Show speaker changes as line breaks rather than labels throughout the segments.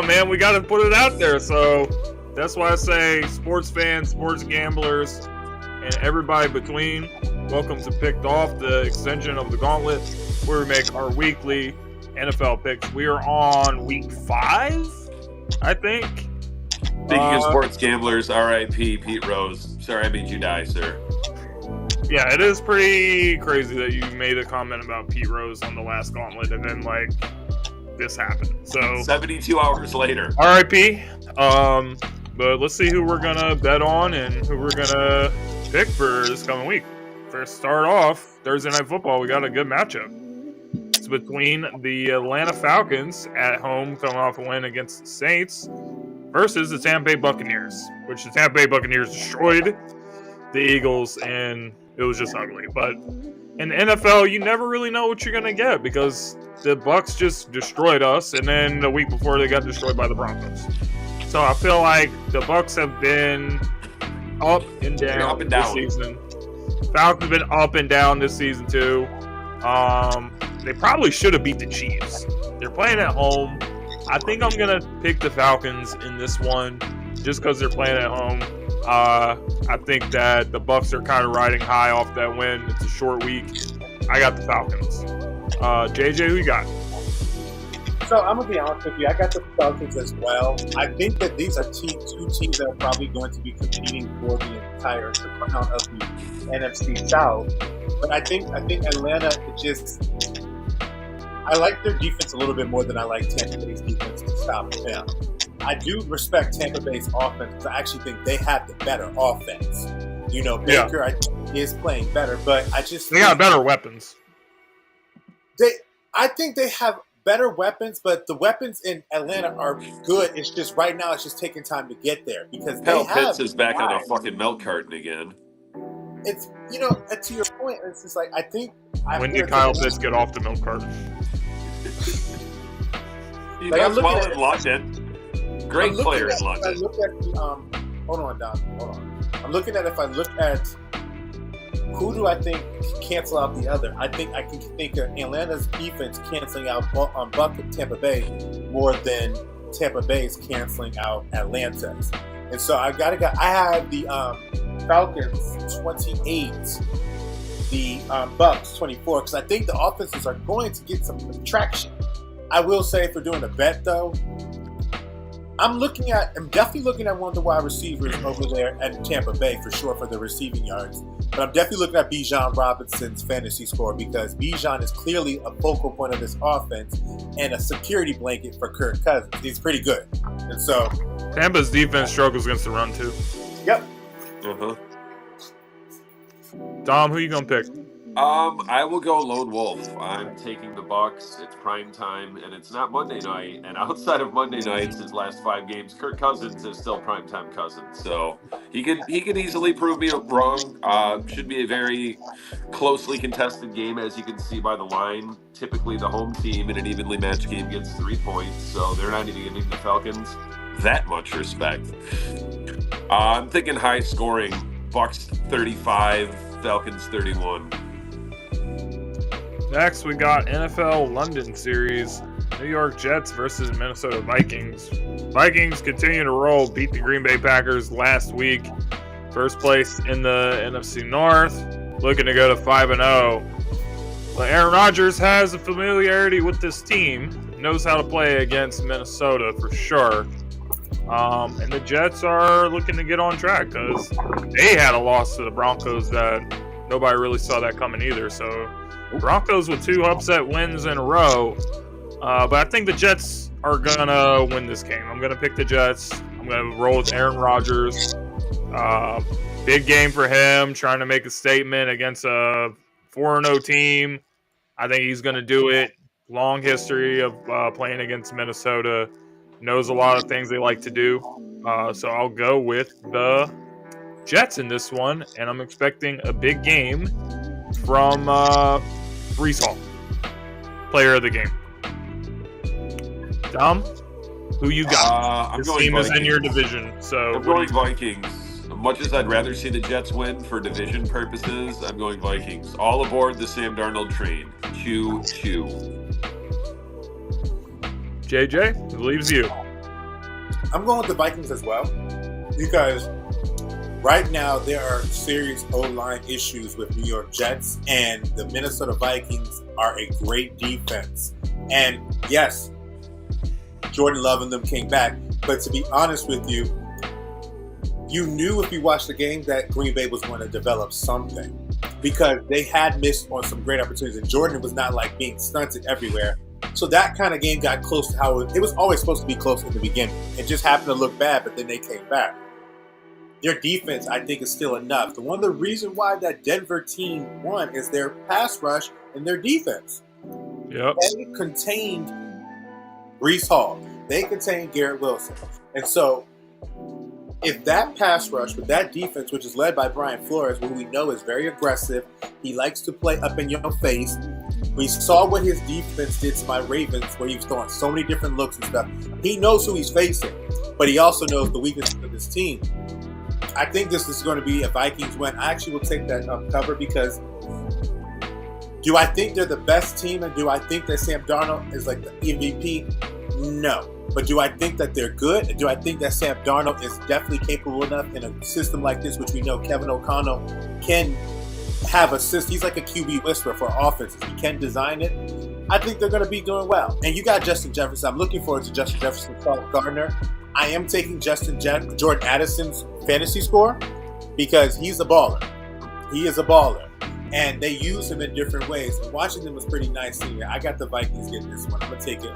man. We got to put it out there. So that's why I say sports fans, sports gamblers, and everybody between, welcome to Picked Off, the extension of the Gauntlet, where we make our weekly NFL picks. We are on week 5, I think.
Speaking of sports gamblers, R.I.P. Pete Rose. Sorry I made you die, sir.
Yeah, it is pretty crazy that you made a comment about Pete Rose on the last Gauntlet, and then, like, this happened. So
72 hours later.
R.I.P. But let's see who we're going to bet on and who we're going to pick for this coming week. First, start off, Thursday Night Football, we got a good matchup. It's between the Atlanta Falcons at home, coming off a win against the Saints, versus the Tampa Bay Buccaneers, which the Tampa Bay Buccaneers destroyed the Eagles, and it was just ugly. But in the NFL, you never really know what you're going to get because the Bucs just destroyed us, and then the week before they got destroyed by the Broncos. So I feel like the Bucs have been up and down this season. Falcons have been up and down this season too. They probably should have beat the Chiefs. They're playing at home. I think I'm going to pick the Falcons in this one just because they're playing at home. I think that the Bucs are kind of riding high off that win. It's a short week. I got the Falcons. JJ, who you got?
So I'm going to be honest with you. I got the Falcons as well. I think that these are two teams that are probably going to be competing for the entire crown of the NFC South. But I think Atlanta just... I like their defense a little bit more than I like Tampa Bay's defense to stop them. I do respect Tampa Bay's offense because I actually think they have the better offense. You know, Baker I think is playing better, but I just...
They got better weapons.
I think they have better weapons, but the weapons in Atlanta are good. It's just right now it's just taking time to get there because
Kyle Pitts is back on a fucking milk carton again.
It's, you know, to your point, it's just like I think...
When did Kyle Pitts get off the milk carton?
He does well in London. Great player in London.
Hold on, Don. Hold on. I'm looking at if I look at who do I think cancel out the other. I think I can think of Atlanta's defense canceling out Tampa Bay more than Tampa Bay's canceling out Atlanta's. And so I have the Falcons 28, the Bucs 24, because I think the offenses are going to get some traction. I will say, if we're doing a bet, though, I'm definitely looking at one of the wide receivers over there at Tampa Bay for sure for the receiving yards. But I'm definitely looking at Bijan Robinson's fantasy score because Bijan is clearly a focal point of this offense and a security blanket for Kirk Cousins. He's pretty good. And so
Tampa's defense struggles against the run, too.
Yep.
Uh-huh.
Dom, who you going to pick?
I will go lone wolf. I'm taking the Bucs. It's prime time, and it's not Monday night. And outside of Monday nights, his last 5 games, Kirk Cousins is still prime time Cousins. So he can easily prove me wrong. Should be a very closely contested game, as you can see by the line. Typically, the home team in an evenly matched game gets 3 points, so they're not even giving the Falcons that much respect. I'm thinking high scoring. Bucs 35, Falcons 31.
Next, we got NFL London Series, New York Jets versus Minnesota Vikings. Vikings continue to roll, beat the Green Bay Packers last week. First place in the NFC North, looking to go to 5-0. But Aaron Rodgers has a familiarity with this team, knows how to play against Minnesota for sure. And the Jets are looking to get on track because they had a loss to the Broncos that nobody really saw that coming either. So Broncos with 2 upset wins in a row. But I think the Jets are going to win this game. I'm going to pick the Jets. I'm going to roll with Aaron Rodgers. Big game for him, trying to make a statement against a 4-0 team. I think he's going to do it. Long history of playing against Minnesota. Knows a lot of things they like to do. So I'll go with the Jets in this one. And I'm expecting a big game from Breece Hall, player of the game. Dom, who you got?
I'm
this
going
team
Vikings.
is in your division. So
I'm going Vikings. Much as I'd rather see the Jets win for division purposes, I'm going Vikings. All aboard the Sam Darnold train. Choo, choo.
JJ, it leaves you.
I'm going with the Vikings as well because right now there are serious O-line issues with New York Jets, and the Minnesota Vikings are a great defense. And yes, Jordan Love and them came back, but to be honest with you, you knew if you watched the game that Green Bay was going to develop something because they had missed on some great opportunities, and Jordan was not like being stunted everywhere. So that kind of game got close to how it was always supposed to be close in the beginning. It just happened to look bad, but then they came back. Their defense, I think, is still enough. And one of the reasons why that Denver team won is their pass rush and their defense.
Yep.
They contained Breece Hall. They contained Garrett Wilson. And so if that pass rush with that defense, which is led by Brian Flores, who we know is very aggressive, he likes to play up in your face. We saw what his defense did to my Ravens, where he was throwing so many different looks and stuff. He knows who he's facing, but he also knows the weaknesses of his team. I think this is going to be a Vikings win. I actually will take that cover because do I think they're the best team and do I think that Sam Darnold is like the MVP? No. But do I think that they're good? Do I think that Sam Darnold is definitely capable enough in a system like this, which we know Kevin O'Connell can have a system? He's like a QB whisperer for offenses. He can design it. I think they're going to be doing well. And you got Justin Jefferson. I'm looking forward to Justin Jefferson, Sauce Gardner. I am taking Jordan Addison's fantasy score because he's a baller. He is a baller. And they use him in different ways. And watching them was pretty nice. I got the Vikings getting this one. I'm going to take it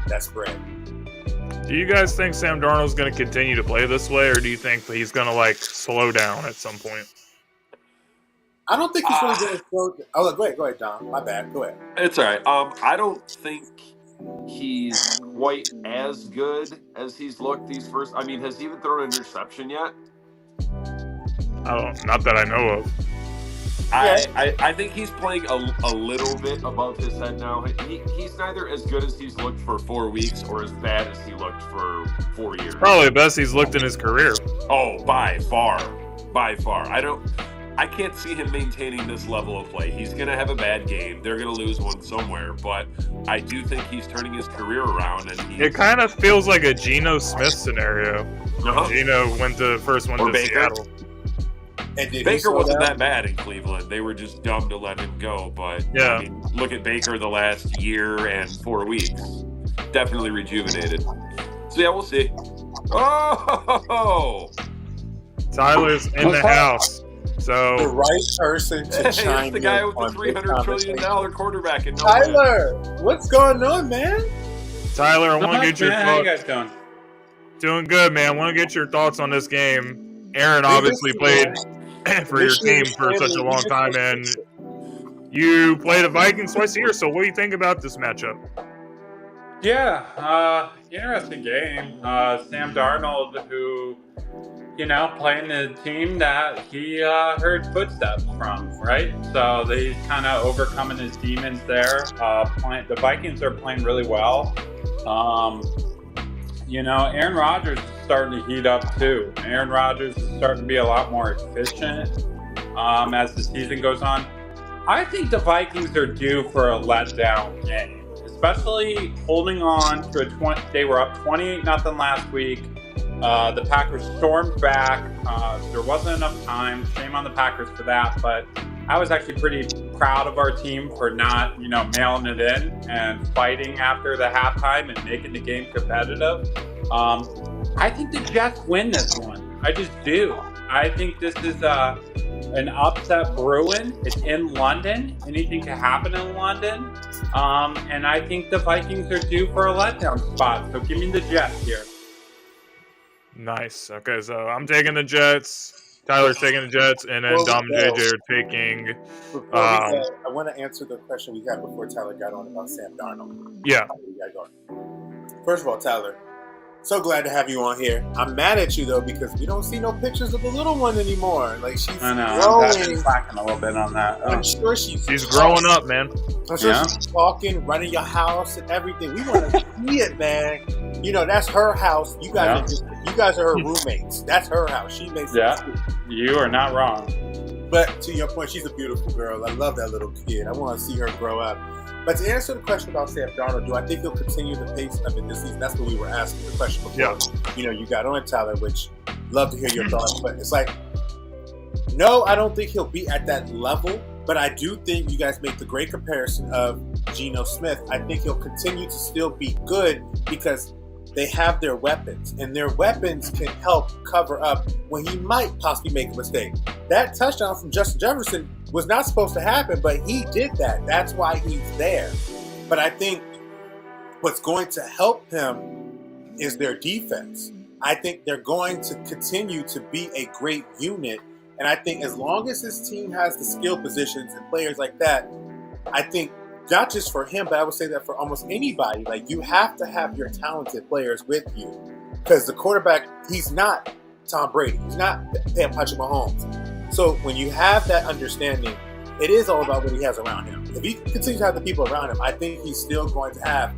that spread.
Do you guys think Sam Darnold's going to continue to play this way, or do you think that he's going to, like, slow down at some point?
I don't think he's really going to slow down. Oh, go ahead, Don. My bad. Go ahead.
It's all right. I don't think he's quite as good as he's looked these first. I mean, has he even thrown an interception yet?
Not that I know of.
I think he's playing a little bit above his head now. He's neither as good as he's looked for 4 weeks or as bad as he looked for 4 years.
Probably the best he's looked in his career.
Oh, by far. I can't see him maintaining this level of play. He's going to have a bad game. They're going to lose one somewhere. But I do think he's turning his career around. And
it kind of feels like a Geno Smith scenario.
Uh-huh.
Geno went to Seattle.
And
Baker wasn't that bad in Cleveland. They were just dumb to let him go. But
yeah.
I mean, look at Baker the last year and 4 weeks. Definitely rejuvenated. So yeah, we'll see. Oh,
Tyler's in the house. So
the right person to chime
it's the guy with the $300 trillion quarterback. And
Tyler, what's going on, man?
Tyler, I want to get your thoughts.
How you guys doing?
Doing good, man. I want to get your thoughts on this game. Aaron obviously played for your team for such a long time, and you play the Vikings twice a year. So what do you think about this matchup?
Yeah, interesting game. Sam Darnold, who, playing the team that he heard footsteps from, right? So he's kind of overcoming his demons there. The Vikings are playing really well. Aaron Rodgers is starting to heat up too. Aaron Rodgers is starting to be a lot more efficient as the season goes on. I think the Vikings are due for a letdown game, especially holding on to they were up 28-0 last week. The Packers stormed back. There wasn't enough time. Shame on the Packers for that, but I was actually pretty proud of our team for not, mailing it in and fighting after the halftime and making the game competitive. I think the Jets win this one. I just do. I think this is an upset brewing. It's in London. Anything can happen in London. And I think the Vikings are due for a letdown spot. So give me the Jets here.
Nice. Okay, so I'm taking the Jets. Tyler's taking the Jets, and then Dom and JJ are taking.
I want to answer the question we got before Tyler got on about Sam Darnold.
Yeah.
First of all, Tyler, so glad to have you on here. I'm mad at you though because we don't see no pictures of the little one anymore. Like she's
growing.
I'm
slacking a little bit on that.
I'm sure she's
growing up, man.
I'm sure she's talking, running your house and everything. We want to see it, man. That's her house. You guys are her roommates. That's her house. She makes it.
Yeah, you are not wrong.
But to your point, she's a beautiful girl. I love that little kid. I want to see her grow up. But to answer the question about Sam Darnold, do I think he'll continue the pace of it this season? That's what we were asking the question before.
Yeah.
You know, you got on Tyler, which love to hear your thoughts. But it's like, no, I don't think he'll be at that level. But I do think you guys make the great comparison of Geno Smith. I think he'll continue to still be good because they have their weapons. And their weapons can help cover up when he might possibly make a mistake. That touchdown from Justin Jefferson was not supposed to happen, but he did that. That's why he's there. But I think what's going to help him is their defense. I think they're going to continue to be a great unit. And I think as long as his team has the skill positions and players like that, I think not just for him, but I would say that for almost anybody, like you have to have your talented players with you. Because the quarterback, he's not Tom Brady. He's not Patrick Mahomes. So when you have that understanding, it is all about what he has around him. If he continues to have the people around him, I think he's still going to have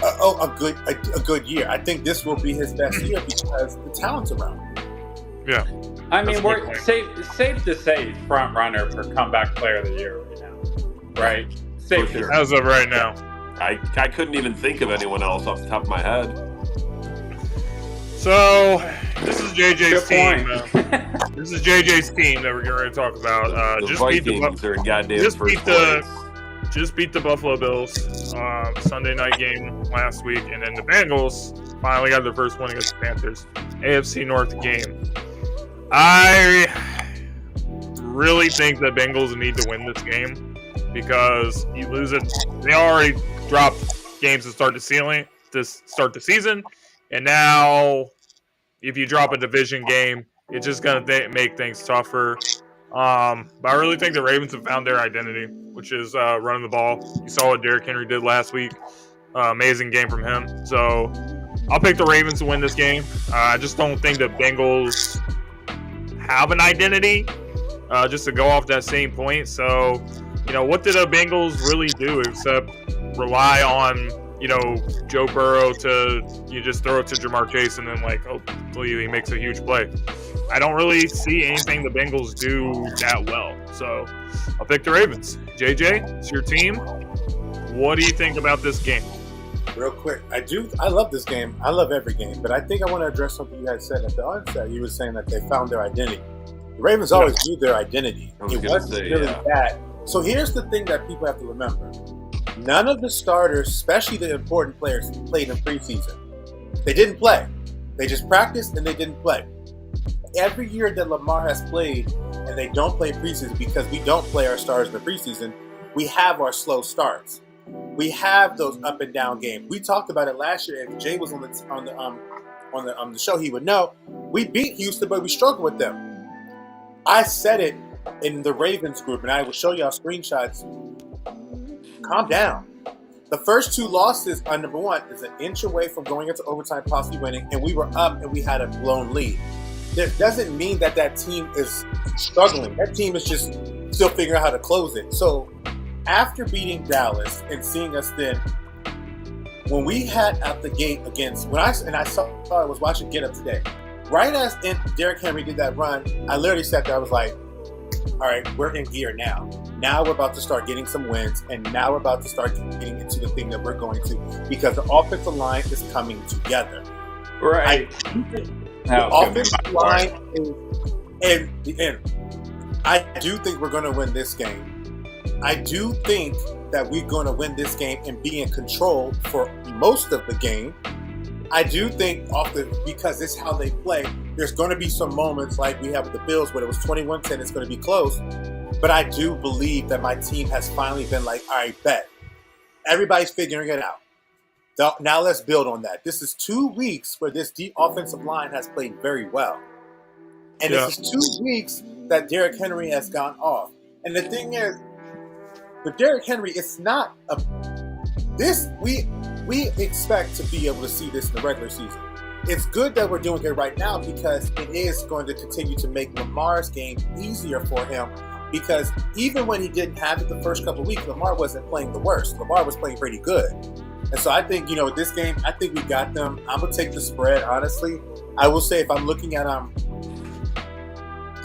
a good year. I think this will be his best year because the talent's around him.
Yeah.
I mean, we're safe to say front runner for comeback player of the year right now, right? Safe
For sure.
As of right now.
I couldn't even think of anyone else off the top of my head.
So this is JJ's
Good
team. This is JJ's team that we're going to talk about.
The Vikings are in goddamn first place.
Just beat the Buffalo Bills Sunday night game last week, and then the Bengals finally got their first win against the Panthers. AFC North game. I really think the Bengals need to win this game because you lose it. They already dropped games to start the season, and now if you drop a division game, it's just going to make things tougher. But I really think the Ravens have found their identity, which is running the ball. You saw what Derrick Henry did last week. Amazing game from him. So I'll pick the Ravens to win this game. I just don't think the Bengals have an identity, just to go off that same point. So, what did the Bengals really do except rely on, Joe Burrow to just throw it to Jamar Chase and then hopefully he makes a huge play. I don't really see anything the Bengals do that well. So I'll pick the Ravens. JJ, it's your team. What do you think about this game?
Real quick, I love this game. I love every game, but I think I want to address something you had said at the onset. You were saying that they found their identity. The Ravens always knew their identity. It wasn't really that. So here's the thing that people have to remember. None of the starters, especially the important players, played in preseason. They didn't play. They just practiced and they didn't play. Every year that Lamar has played and they don't play preseason because we don't play our stars in the preseason, we have our slow starts. We have those up and down games. We talked about it last year. If Jay was on the show, he would know. We beat Houston, but we struggled with them. I said it in the Ravens group, and I will show y'all screenshots. Calm down. The first two losses on number one is an inch away from going into overtime, possibly winning, and we were up and we had a blown lead. That doesn't mean that team is struggling. That team is just still figuring out how to close it. So after beating Dallas and seeing us then, when we had at the gate against, I was watching Get Up today. Right as Derrick Henry did that run, I literally sat there. I was like, all right, we're in gear now. Now we're about to start getting some wins, and now we're about to start getting into the thing that we're going to, because the offensive line is coming together.
Right.
The offensive line is, and I do think we're going to win this game. I do think that we're going to win this game and be in control for most of the game. I do think because this is how they play, there's going to be some moments like we have with the Bills where it was 21-10, it's going to be close. But I do believe that my team has finally been like, all right, bet. Everybody's figuring it out. Now let's build on that. This is 2 weeks where this deep offensive line has played very well. And This is 2 weeks that Derrick Henry has gone off. And the thing is, with Derrick Henry, it's not we expect to be able to see this in the regular season. It's good that we're doing it right now because it is going to continue to make Lamar's game easier for him, because even when he didn't have it the first couple of weeks, Lamar wasn't playing the worst. Lamar was playing pretty good. And so I think, this game, I think we got them. I'm going to take the spread, honestly. I will say if I'm looking at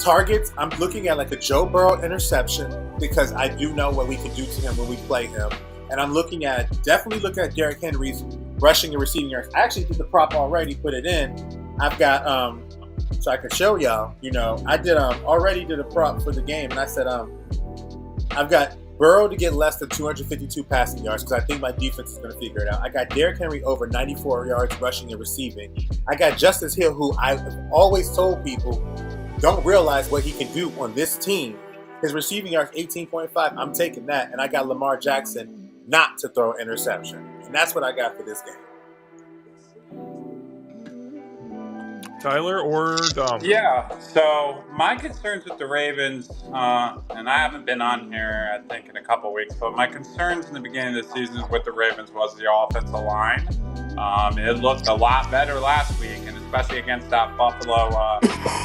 targets, I'm looking at like a Joe Burrow interception because I do know what we can do to him when we play him. And I'm definitely looking at Derrick Henry's rushing and receiving yards. I actually did the prop already, put it in. I've got, so I can show y'all, I already did a prop for the game. And I said, I've got Burrow to get less than 252 passing yards because I think my defense is going to figure it out. I got Derrick Henry over 94 yards rushing and receiving. I got Justice Hill, who I've always told people don't realize what he can do on this team. His receiving yards 18.5. I'm taking that. And I got Lamar Jackson not to throw an interception. And that's what I got for this game.
Tyler or Dom?
Yeah, so my concerns with the Ravens, and I haven't been on here, I think, in a couple weeks, but my concerns in the beginning of the season with the Ravens was the offensive line. It looked a lot better last week, and especially against that Buffalo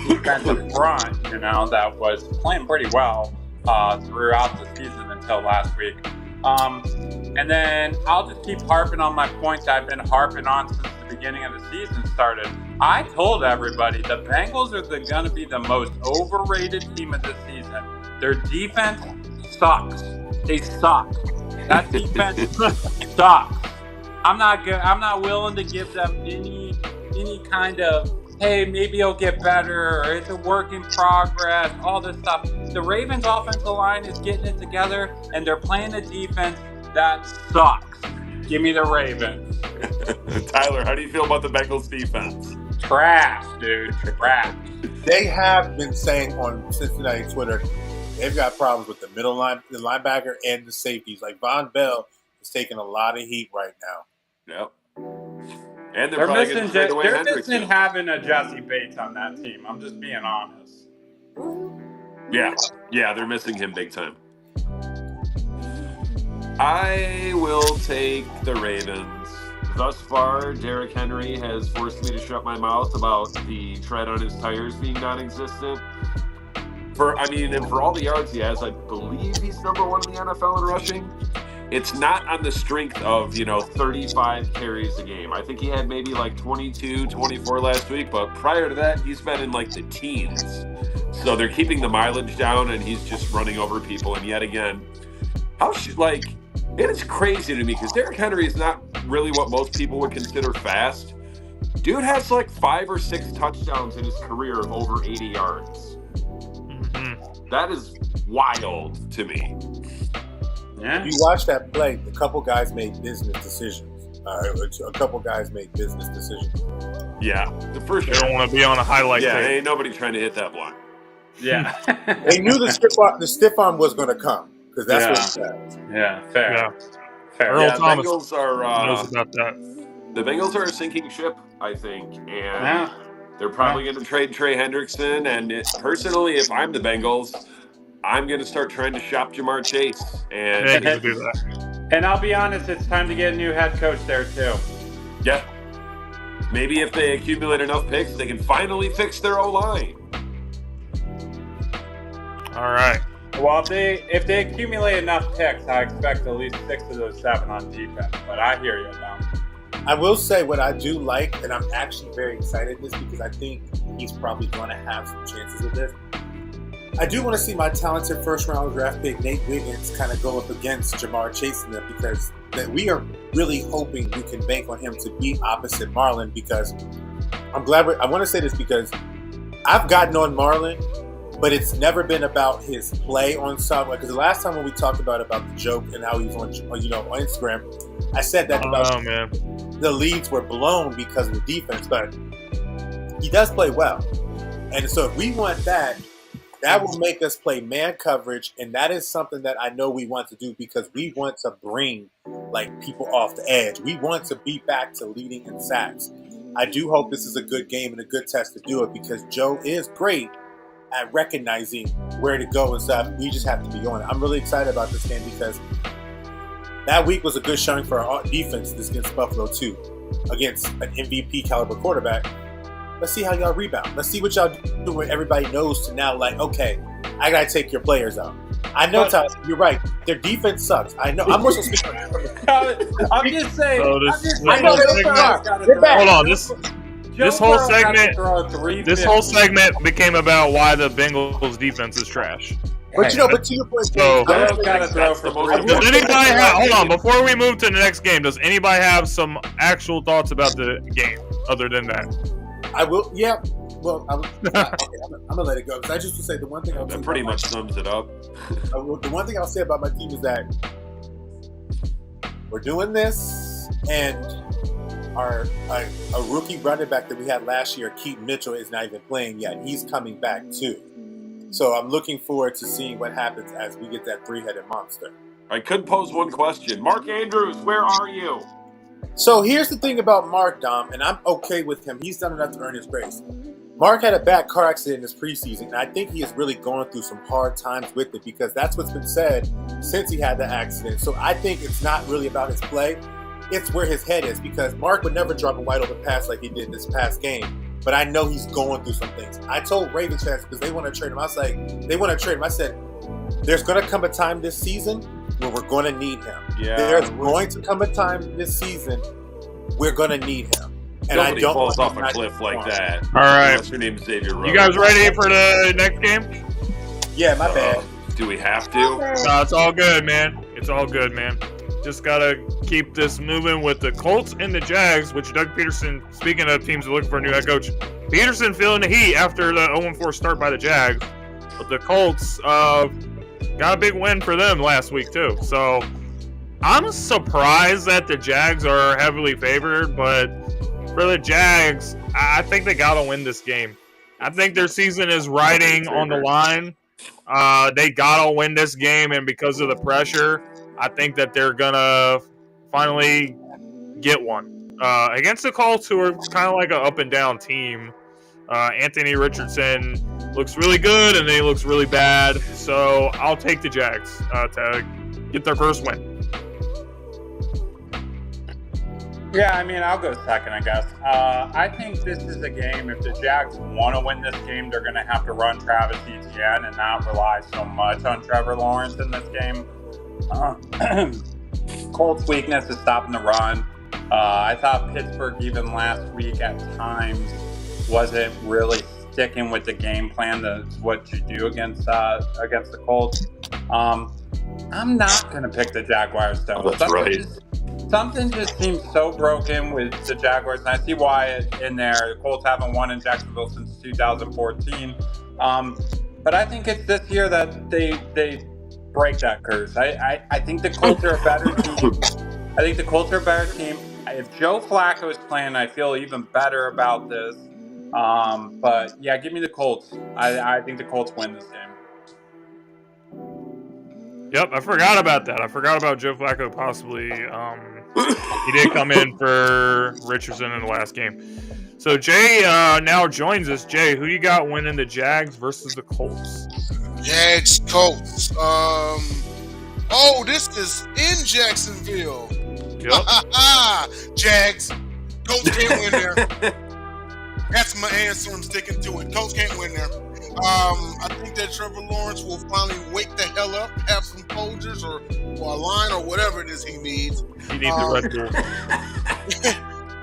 defensive front, that was playing pretty well throughout the season until last week. And then I'll just keep harping on my point that I've been harping on since the beginning of the season started. I told everybody the Bengals are going to be the most overrated team of this season. Their defense sucks. They suck. That defense sucks. I'm not willing to give them any kind of, hey, maybe it'll get better, or it's a work in progress, all this stuff. The Ravens offensive line is getting it together, and they're playing a defense that sucks. Give me the Ravens.
Tyler, how do you feel about the Bengals defense?
Trash, dude. Trash.
They have been saying on Cincinnati Twitter, they've got problems with the the linebacker and the safeties. Like Von Bell is taking a lot of heat right now.
Yep. And they're
missing having a Jesse Bates on that team. I'm just being honest.
Yeah, they're missing him big time. I will take the Ravens. Thus far, Derrick Henry has forced me to shut my mouth about the tread on his tires being non-existent. For all the yards he has, I believe he's number one in the NFL in rushing. It's not on the strength of, 35 carries a game. I think he had maybe like 22, 24 last week, but prior to that, he's been in like the teens. So they're keeping the mileage down, and he's just running over people. And yet again, it is crazy to me because Derrick Henry is not really what most people would consider fast. Dude has like 5 or 6 touchdowns in his career of over 80 yards. Mm-hmm. That is wild to me.
Yeah. If you watch that play, a couple guys made business decisions.
Yeah, for sure.
They don't want to be on a highlight tape.
Ain't nobody trying to hit that block.
Yeah.
They knew the stiff arm was going to come. Because that's what it says.
Yeah, fair.
Yeah.
Fair.
Earl
Yeah,
Thomas
Bengals are
knows about that.
The Bengals are a sinking ship, I think, and they're probably going to trade Trey Hendrickson. And personally, if I'm the Bengals, I'm going to start trying to shop Jamar Chase. And
do that.
And I'll be honest, it's time to get a new head coach there too.
Yeah. Maybe if they accumulate enough picks, they can finally fix their O-line.
All right.
Well, if they accumulate enough picks, I expect at least 6 of those 7 on defense. But I hear you, Dom.
I will say what I do like, and I'm actually very excited this because I think he's probably going to have some chances of this. I do want to see my talented first-round draft pick Nate Wiggins kind of go up against Jamar Chase in them because we are really hoping we can bank on him to be opposite Marlon because I want to say this because I've gotten on Marlon, but it's never been about his play on something. Because the last time when we talked about the joke and how he was on Instagram, I said that the leads were blown because of the defense, but he does play well. And so if we want that will make us play man coverage, and that is something that I know we want to do because we want to bring people off the edge. We want to be back to leading in sacks. I do hope this is a good game and a good test to do it because Joe is great at recognizing where to go and stuff. We just have to be on it. I'm really excited about this game because that week was a good showing for our defense against Buffalo too, against an MVP caliber quarterback. Let's see how y'all rebound. Let's see what y'all do when everybody knows to now, okay, I got to take your players out. I know, Tyler, you're right. Their defense sucks. I know. I'm more so speaking.
I'm just saying.
So
I know they suck. They're bad.
Hold on. This whole
Burrow had to
segment,
throw 350.
this whole segment became about why the Bengals defense is trash.
But but to your point,
So-
Burrow's got to throw for
Hold
350.
Does anybody have? Hold on, before we move to the next game, does anybody have some actual thoughts about the game other than that?
I will. Yeah. Well, I'm gonna let it go because I just want to say the one thing I'll
That pretty much sums it up.
the one thing I'll say about my team is that we're doing this, and a rookie running back that we had last year, Keaton Mitchell, is not even playing yet. He's coming back too. So I'm looking forward to seeing what happens as we get that three-headed monster.
I could pose one question. Mark Andrews, where are you?
So here's the thing about Mark, Dom, and I'm okay with him. He's done enough to earn his grace. Mark had a bad car accident in his preseason, and I think he is really going through some hard times with it because that's what's been said since he had the accident. So I think it's not really about his play. It's where his head is because Mark would never drop a wide open pass like he did this past game. But I know he's going through some things. I told Ravens fans because they want to trade him. I was like, they want to trade him. I said, there's going to come a time this season where we're going to need him.
Yeah.
There's going to come a time this season we're going to need him. And
Nobody
I don't
falls
want
off
him
a
not
cliff
to
like
perform.
that.
All right.
Unless your name's Xavier Rhodes.
You guys ready for the next game?
Yeah, my bad.
Do we have to?
No, it's all good, man. It's all good, man. Just gotta keep this moving with the Colts and the Jags, which Doug Peterson, speaking of teams looking for a new head coach, Peterson feeling the heat after the 0-4 start by the Jags. But the Colts got a big win for them last week, too. So I'm surprised that the Jags are heavily favored, but for the Jags, I think they gotta win this game. I think their season is riding on the line. They gotta win this game, and because of the pressure, I think that they're gonna finally get one against the Colts, who are kind of like an up and down team. Anthony Richardson looks really good, and then he looks really bad. So I'll take the Jags to get their first win.
Yeah, I mean, I'll go second, I guess. I think this is a game, if the Jags want to win this game, they're going to have to run Travis Etienne and not rely so much on Trevor Lawrence in this game. Colts' weakness is stopping the run. I thought Pittsburgh, even last week at times, wasn't really sticking with the game plan, what you do against the Colts. I'm not going to pick the Jaguars, though.
That's right.
Something just seems so broken with the Jaguars, and I see why it's in there. The Colts haven't won in Jacksonville since 2014. But I think it's this year that they break that curse. I think the Colts are a better team. If Joe Flacco is playing, I feel even better about this. But yeah, give me the Colts. I think the Colts win this game.
Yep, I forgot about that. I forgot about Joe Flacco possibly. He did come in for Richardson in the last game. So Jay now joins us. Jay, who you got winning the Jags versus the Colts?
Jags, Colts. This is in Jacksonville.
Yep.
Jags. Colts can't win there. That's my answer. I'm sticking to it. Colts can't win there. I think that Trevor Lawrence will finally wake the hell up, have some Folgers or a line or whatever it is he needs.
He needs a Red Bull.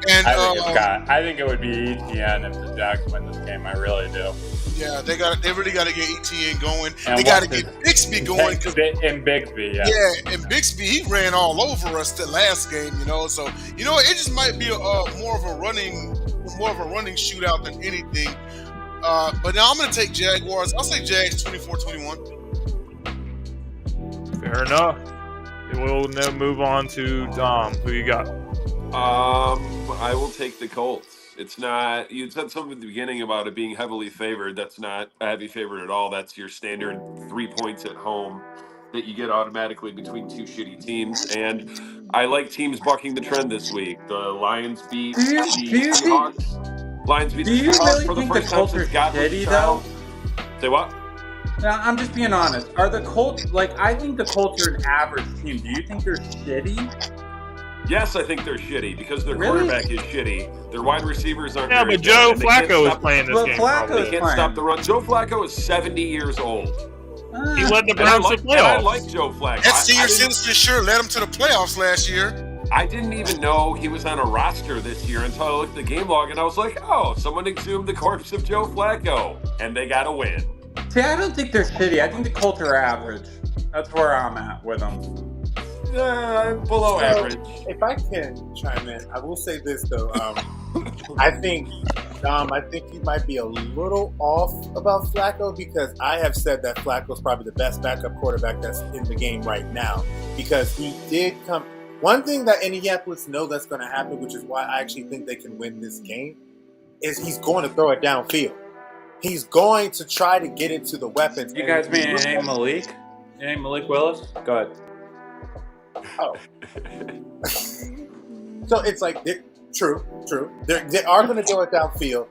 And
I think it would be ETN if the Jags win this game. I really do.
Yeah, they really got to get ETN going.
And
they got to get Bixby going.
And Bixby, yeah.
Yeah, and Bixby, he ran all over us the last game, So it just might be more of a running shootout than anything. But now I'm going to take Jaguars. I'll say Jags 24-21.
Fair enough. We'll now move on to Dom. Who you got?
I will take the Colts. It's not. You said something at the beginning about it being heavily favored. That's not a heavy favorite at all. That's your standard 3 points at home that you get automatically between two shitty teams. And I like teams bucking the trend this week. The Lions beat the Seahawks. Lions beat the Seahawks
really
for the
think
first
the
time
Colts
since
are
Godwin's
shitty,
child. Say what?
Now, I'm just being honest. Are the Colts, I think the Colts are an average team. Do you think they're shitty?
Yes, I think they're shitty because their
Really?
quarterback is shitty. Their wide receivers aren't.
Yeah,
very
but
good,
Joe
and they can't
Flacco is
stop-
playing this
Well,
game.
Flacco
probably.
They can't
Fine.
stop the run. Joe Flacco is 70 years old.
He led the
And I
Browns to
like
playoffs.
Joe Flacco.
That senior
I didn't-
citizen sure led him to the playoffs last year.
I didn't even know he was on a roster this year until I looked at the game log and I was like, oh, someone exhumed the corpse of Joe Flacco, and they got a win.
See, I don't think they're shitty. I think the Colts are average. That's where I'm at with them.
Below average.
If I can chime in, I will say this though. I think you might be a little off about Flacco because I have said that Flacco's probably the best backup quarterback that's in the game right now because he did come. One thing that Indianapolis know that's going to happen, which is why I actually think they can win this game, is he's going to throw it downfield. He's going to try to get it to the weapons.
You guys mean it ain't Malik? It ain't Malik Willis? Go ahead.
Oh. So it's like, true. They are going to throw it downfield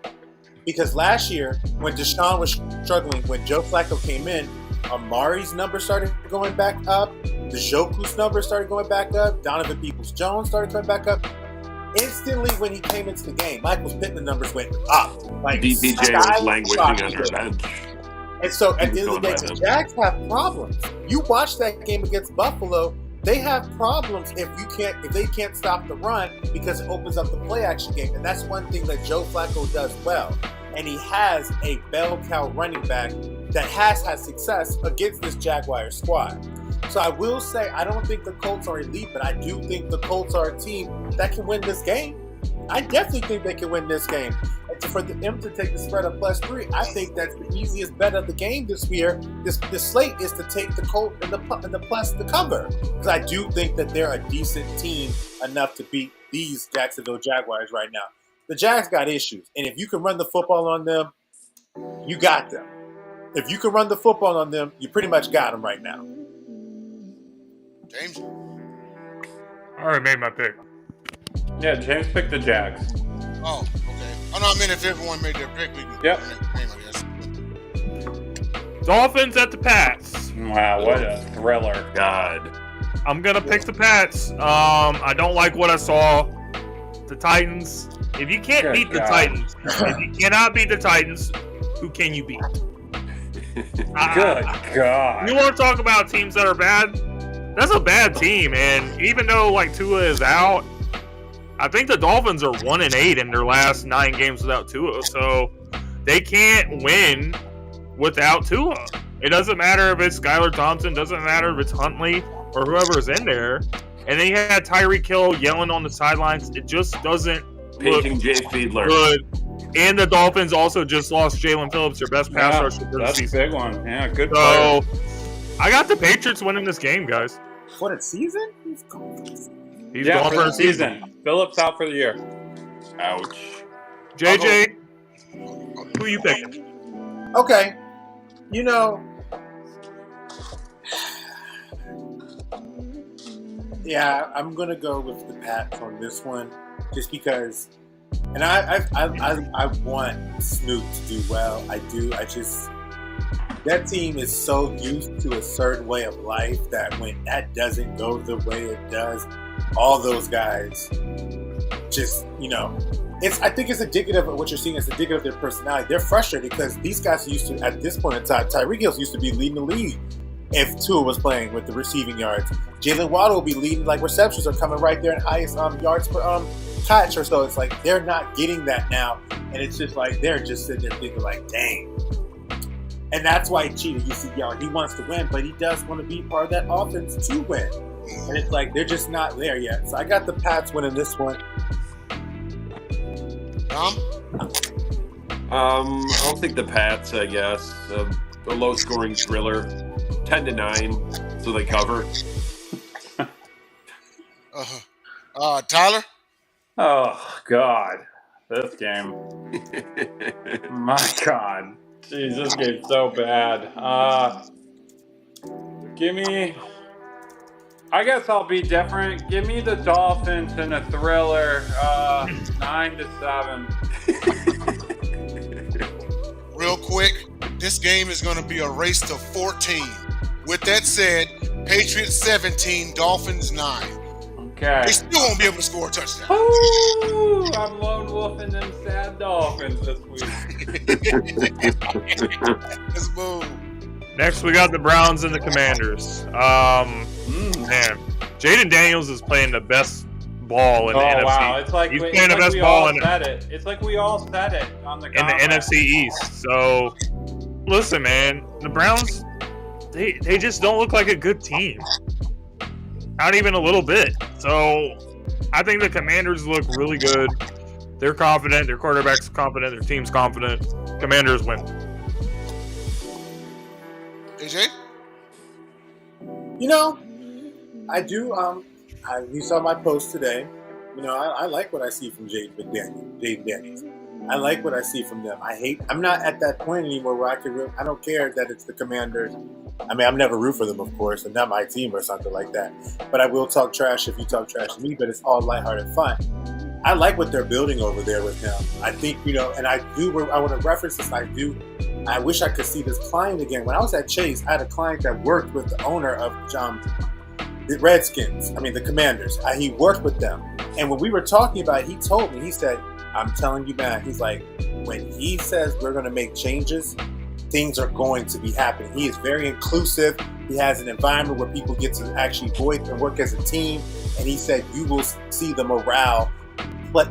because last year when Deshaun was struggling, when Joe Flacco came in, Amari's number started going back up. The Njoku's number started going back up. Donovan Peoples-Jones started going back up. Instantly when he came into the game, Michael Pittman numbers went up. Like
DPJ was languishing on their bench.
And so at the end of the day, the Jags have problems. You watch that game against Buffalo, they have problems if they can't stop the run because it opens up the play action game. And that's one thing that Joe Flacco does well. And he has a bell cow running back that has had success against this Jaguars squad. So I will say, I don't think the Colts are elite, but I do think the Colts are a team that can win this game. I definitely think they can win this game. And for them to take the spread of +3, I think that's the easiest bet of the game this year. This slate is to take the Colts and the plus to cover. Because I do think that they're a decent team enough to beat these Jacksonville Jaguars right now. The Jags got issues. And if you can run the football on them, you got them. If you can run the football on them, you pretty much got them right now.
James?
I already made my pick.
Yeah, James picked the Jags.
Oh, okay. Oh, no, I mean, if everyone made their pick, we can
Yep.
make the game, I guess.
Dolphins at the Pats.
Wow, what a thriller.
God.
I'm going to pick the Pats. I don't like what I saw. The Titans. If you can't beat the Titans, if you cannot beat the Titans, who can you beat?
Good God.
You want to talk about teams that are bad? That's a bad team, and even though like Tua is out, I think the Dolphins are 1-8 in their last 9 games without Tua, so they can't win without Tua. It doesn't matter if it's Skylar Thompson, doesn't matter if it's Huntley or whoever's in there. And then you had Tyreek Hill yelling on the sidelines. It just doesn't
Paging
look
Jay Fiedler.
good. And the Dolphins also just lost Jalen Phillips, their best pass rusher for the
That's a
season.
big one. Yeah, good
So
player.
I got the Patriots winning this game, guys.
For the season?
He's
Yeah,
going
for the season. Phillips out for the year.
Ouch.
JJ, who you picking?
Okay. You know, yeah, I'm gonna go with the Pats on this one, just because. And I want Snoop to do well. I do. That team is so used to a certain way of life that when that doesn't go the way it does, all those guys just, I think it's indicative of what you're seeing. It's indicative of their personality. They're frustrated because these guys used to, at this point in time, Tyreek Hill used to be leading the league if Tua was playing with the receiving yards. Jalen Waddle will be leading, like receptions are coming right there in highest yards per catch or so. It's like they're not getting that now, and it's just like they're just sitting there thinking like, dang. And that's why he cheated. You see, he wants to win, but he does want to be part of that offense to win. And it's like they're just not there yet. So I got the Pats winning this one.
I'll take the Pats, I guess. A low-scoring thriller, 10-9, so they cover.
Tyler?
Oh, God. This game. My God. Jeez, this game's so bad. I guess I'll be different. Give me the Dolphins in a thriller, 9-7.
Real quick, this game is going to be a race to 14. With that said, Patriots 17, Dolphins 9.
Okay.
They still won't be able to score a touchdown.
Ooh, I'm lone wolfing them sad Dolphins this week.
Let's move.
Next, we got the Browns and the Commanders. Man, Jaden Daniels is playing the best ball in the NFC.
Wow. It's like,
He's playing the best
we
ball
all said it. It's like we all said it on the
in the NFC East. So, listen, man, the Browns, they just don't look like a good team. Not even a little bit. So, I think the Commanders look really good. They're confident. Their quarterback's confident. Their team's confident. Commanders win.
AJ?
You know, I do. You saw my post today. You know, I like what I see from Jaden Daniels. I like what I see from them. I'm not at that point anymore where I don't care that it's the Commanders. I mean, I'm never root for them, of course, and not my team or something like that. But I will talk trash if you talk trash to me, but it's all lighthearted fun. I like what they're building over there with him. I think, you know, and I want to reference this. I wish I could see this client again. When I was at Chase, I had a client that worked with the owner of the Redskins. I mean, the Commanders. He worked with them. And when we were talking about it, he told me, he said, I'm telling you, man, he's like, when he says we're going to make changes, things are going to be happening. He is very inclusive. He has an environment where people get to actually voice and work as a team. And he said, you will see the morale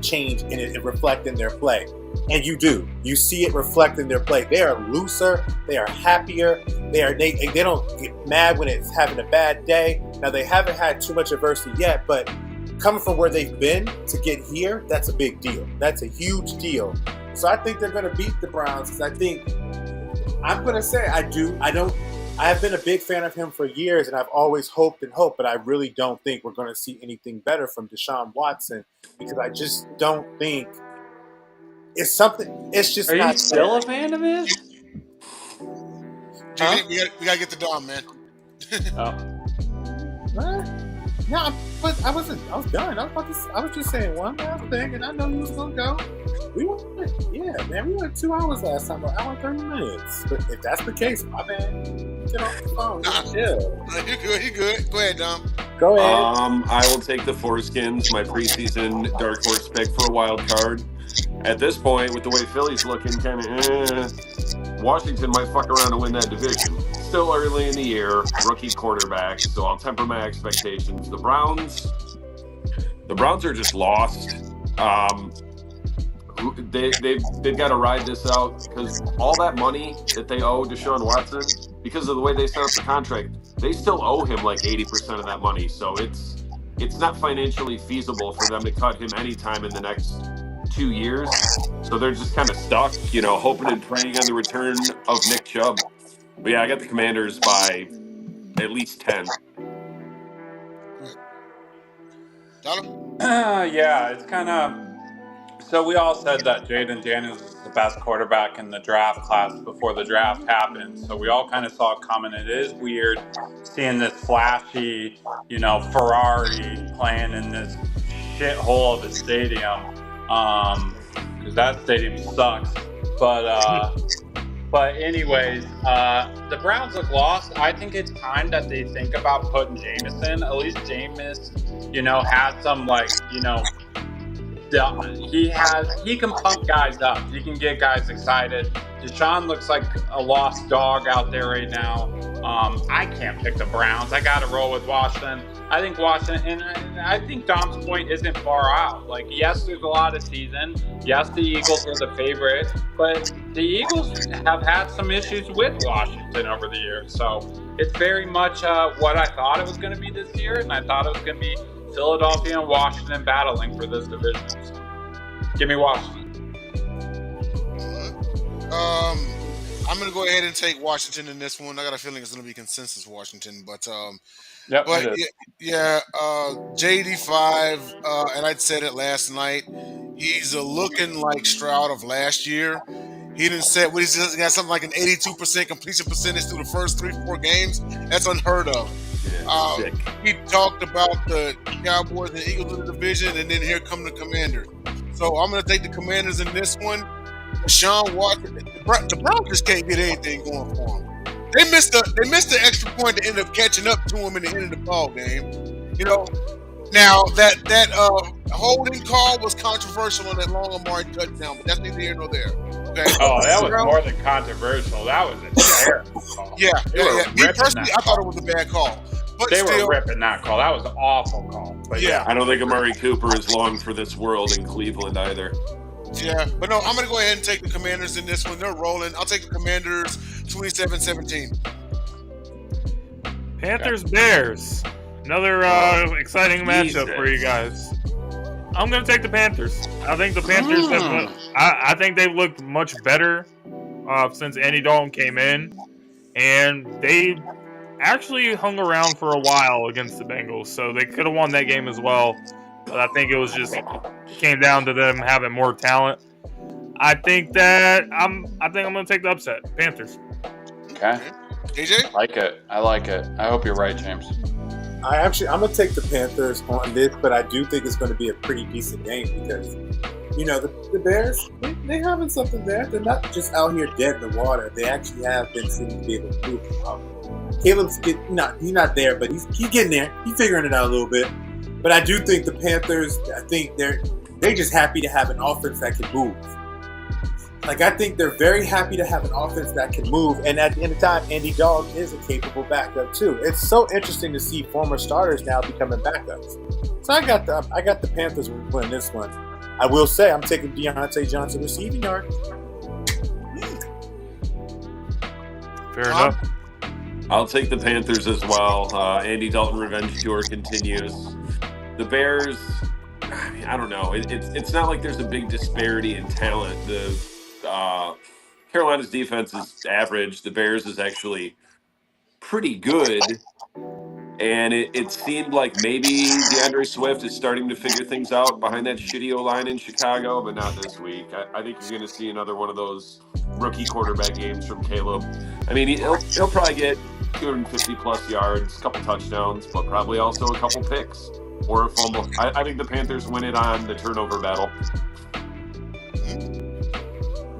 change and it reflect in their play. And you do. You see it reflect in their play. They are looser. They are happier. They don't get mad when it's having a bad day. Now, they haven't had too much adversity yet, but coming from where they've been to get here, that's a big deal. That's a huge deal. So I think they're going to beat the Browns because I'm going to say I have been a big fan of him for years, and I've always hoped, but I really don't think we're going to see anything better from Deshaun Watson because I just don't think it's something. It's just.
Are
not
you still
there.
a fan of his?
Huh? We gotta get the Dom, man.
No, but I was done. I was just saying one last thing, and I know you was gonna go. We went 2 hours last time, an hour and 30 minutes. But if that's the case, my man, get off the phone. Chill.
You good. Go ahead, Dom.
Go ahead.
I will take the Foreskins, my preseason dark horse pick for a wild card. At this point, with the way Philly's looking, kind of, Washington might fuck around and win that division. Still early in the year, rookie quarterback, so I'll temper my expectations. The Browns are just lost. They've got to ride this out because all that money that they owe Deshaun Watson, because of the way they set up the contract, they still owe him like 80% of that money. So it's not financially feasible for them to cut him anytime in the next 2 years. So they're just kind of stuck, you know, hoping and praying on the return of Nick Chubb. But yeah, I got the Commanders by at least 10.
Yeah, it's kind of. So we all said that Jaden Daniels is the best quarterback in the draft class before the draft happened. So we all kind of saw it coming. It is weird seeing this flashy, you know, Ferrari playing in this shithole of a stadium. Because that stadium sucks. But anyways, the Browns look lost. I think it's time that they think about putting Jameson. At least Jameis, you know, has some like, you know, he can pump guys up. He can get guys excited. Deshaun looks like a lost dog out there right now. I can't pick the Browns. I got to roll with Washington. I think Washington, and I think Dom's point isn't far out. Like, yes, there's a lot of season. Yes, the Eagles are the favorite, but the Eagles have had some issues with Washington over the years. So it's very much what I thought it was going to be this year, and I thought it was going to be Philadelphia and Washington battling for this division. So give me Washington.
I'm going to go ahead and take Washington in this one. I got a feeling it's going to be consensus Washington, but
yep,
but yeah, JD5, and I said it last night. He's looking like Stroud of last year. He didn't say what he's got something like an 82% completion percentage through the first 3-4 games. That's unheard of.
Sick.
He talked about the Cowboys and Eagles in the division, and then here come the Commanders. So I'm going to take the Commanders in this one. Deshaun Watson, the Browns just can't get anything going for him. They missed the extra point to end up catching up to him in the end of the ball game. You know, now that holding call was controversial on that long Amari touchdown, but that's neither here nor there. Okay.
Oh, that was more than controversial. That was a terrible call.
Yeah. Me personally, I thought it was a bad call. But
They
still,
were ripping that call. That was an awful call. But
yeah.
I don't think Amari Cooper is long for this world in Cleveland either.
Yeah, but no, I'm going to go ahead and take the Commanders in this one. They're rolling. I'll take the Commanders 27-17.
Panthers Bears. Another exciting matchup for you guys. I'm going to take the Panthers. I think the Panthers have. I think they've looked much better since Andy Dalton came in, and they actually hung around for a while against the Bengals, so they could have won that game as well. But I think it came down to them having more talent. I think I'm going to take the upset. Panthers.
Okay.
AJ?
I like it. I hope you're right, James.
I'm going to take the Panthers on this, but I do think it's going to be a pretty decent game because, the Bears, they're having something there. They're not just out here dead in the water. They actually have been seeming to be able to prove. Caleb's he's not there, but he's getting there. He's figuring it out a little bit. But I do think the Panthers, I think they're just happy to have an offense that can move. Like, I think they're very happy to have an offense that can move. And at the end of the time, Andy Dalton is a capable backup, too. It's so interesting to see former starters now becoming backups. So I got the Panthers winning this one. I will say I'm taking Deontay Johnson receiving yard.
Fair enough.
I'll take the Panthers as well. Andy Dalton revenge tour continues. The Bears, I don't know. It's not like there's a big disparity in talent. Carolina's defense is average. The Bears is actually pretty good. And it seemed like maybe DeAndre Swift is starting to figure things out behind that shitty O-line in Chicago, but not this week. I think you're going to see another one of those rookie quarterback games from Caleb. I mean, he'll probably get 250-plus yards, a couple touchdowns, but probably also a couple picks or a fumble. I think the Panthers win it on the turnover battle.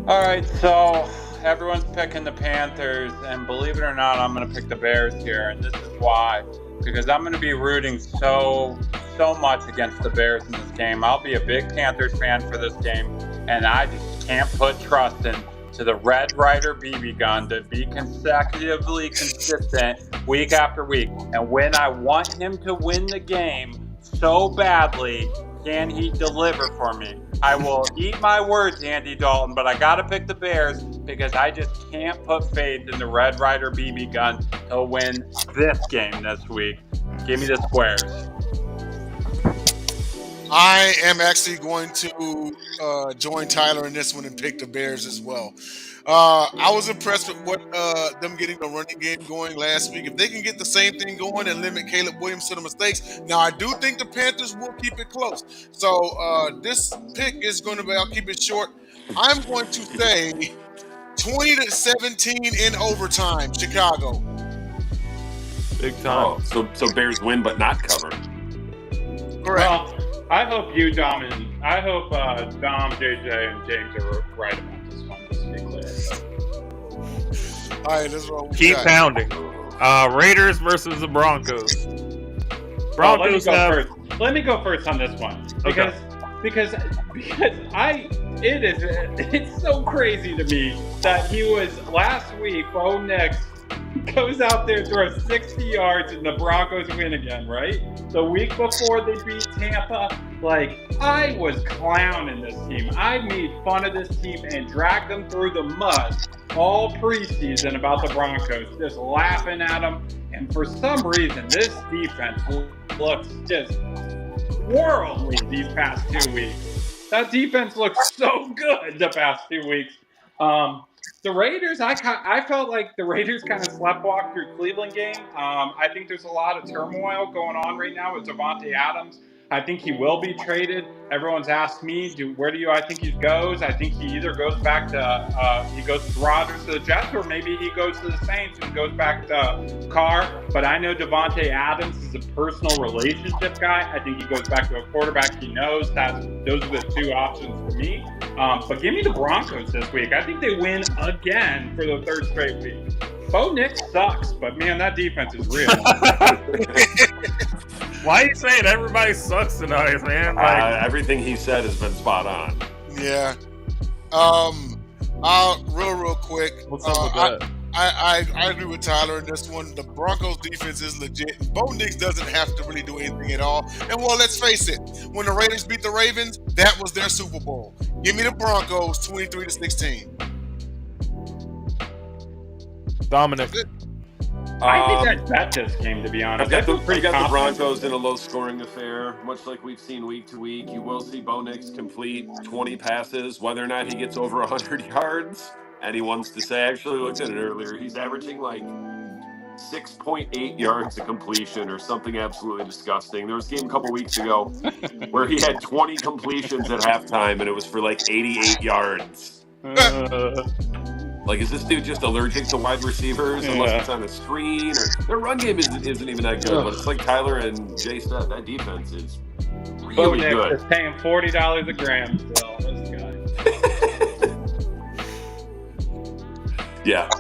All right, so everyone's picking the Panthers, and believe it or not, I'm going to pick the Bears here, and this is why. Because I'm going to be rooting so much against the Bears in this game. I'll be a big Panthers fan for this game, and I just can't put trust into the Red Ryder BB gun to be consecutively consistent week after week. And when I want him to win the game so badly, can he deliver for me? I will eat my words, Andy Dalton, but I got to pick the Bears because I just can't put faith in the Red Ryder BB gun to win this game this week. Give me the squares.
I am actually going to join Tyler in this one and pick the Bears as well. I was impressed with what them getting the running game going last week. If they can get the same thing going and limit Caleb Williams to the mistakes, now I do think the Panthers will keep it close. So this pick is going to be, I'll keep it short. I'm going to say 20-17 in overtime, Chicago.
Big time.
Oh, so Bears win but not cover.
Correct.
Well, I hope you, Dom, and I hope Dom, JJ, and James are right about this one, just to be clear.
All right, let's roll.
Keep pounding. Raiders versus the Broncos. Broncos
Let me go first on this one because it's so crazy to me that he was last week. Bo Nix goes out there, throws 60 yards, and the Broncos win again, right? The week before they beat Tampa, I was clowning this team. I made fun of this team and dragged them through the mud all preseason about the Broncos, just laughing at them. And for some reason, this defense looks just worldly these past 2 weeks. That defense looks so good the past 2 weeks. The Raiders, I felt like the Raiders kind of sleptwalked through Cleveland game. I think there's a lot of turmoil going on right now with Davante Adams. I think he will be traded. Everyone's asked me, where do I think he goes? I think he either goes back to he goes to Rodgers to the Jets, or maybe he goes to the Saints and goes back to Carr. But I know Davante Adams is a personal relationship guy. I think he goes back to a quarterback he knows. Those are the two options for me. But give me the Broncos this week. I think they win again for the third straight week. Bo Nix sucks, but man, that defense is real.
Why are you saying everybody sucks tonight, man?
Everything he said has been spot on.
Yeah. Real quick.
What's up with that?
I agree with Tyler in this one. The Broncos defense is legit. Bo Nix doesn't have to really do anything at all. And well, let's face it, when the Raiders beat the Ravens, that was their Super Bowl. Give me the Broncos 23-16.
Dominic.
I think I bet this game, to be honest.
I've got
pretty
the
confident.
Broncos in a low-scoring affair, much like we've seen week to week. You will see Bo Nix complete 20 passes, whether or not he gets over 100 yards. And he wants to say, I actually looked at it earlier, he's averaging like 6.8 yards a completion or something absolutely disgusting. There was a game a couple weeks ago where he had 20 completions at halftime, and it was for like 88 yards. Like, is this dude just allergic to wide receivers unless it's on a screen? Or their run game isn't even that good, but it's like Tyler and Jay said, that defense is really good.
Is paying $40 a gram still. This guy.
Yeah,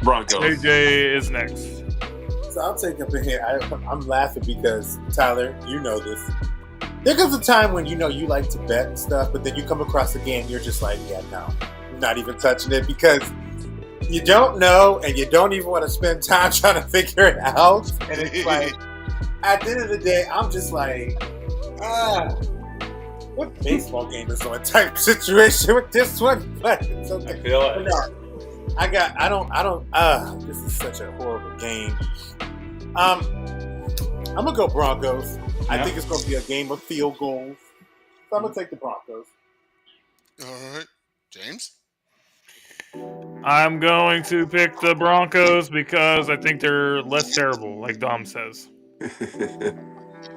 Broncos.
AJ is next.
So I'll take up in here. I'm laughing because, Tyler, you know this. There comes a time when you know you like to bet and stuff, but then you come across a game, you're just like, yeah, no, I'm not even touching it because you don't know and you don't even want to spend time trying to figure it out. And it's like, at the end of the day, I'm just like, what baseball game is on type situation with this one? But it's okay.
I feel it.
This is such a horrible game. I'm gonna go Broncos. I think it's gonna be a game of field goals. So I'm gonna take the Broncos.
All right. James?
I'm going to pick the Broncos because I think they're less terrible, like Dom says.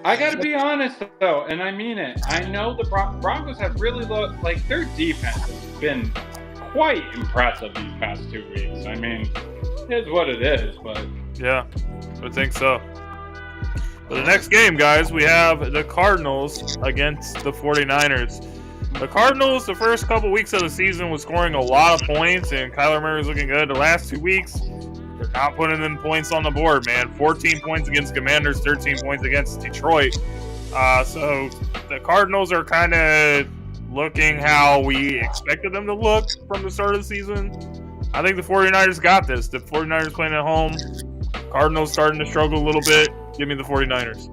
I got to be honest, though, and I mean it. I know the Broncos have really their defense has been quite impressive these past 2 weeks. I mean, it's what it is, but...
Yeah, I think so. For the next game, guys, we have the Cardinals against the 49ers. The Cardinals, the first couple weeks of the season, was scoring a lot of points, and Kyler Murray was looking good. The last 2 weeks, they're not putting in points on the board, man. 14 points against Commanders, 13 points against Detroit. So the Cardinals are kind of looking how we expected them to look from the start of the season. I think the 49ers got this. The 49ers playing at home. Cardinals starting to struggle a little bit. Give me the 49ers.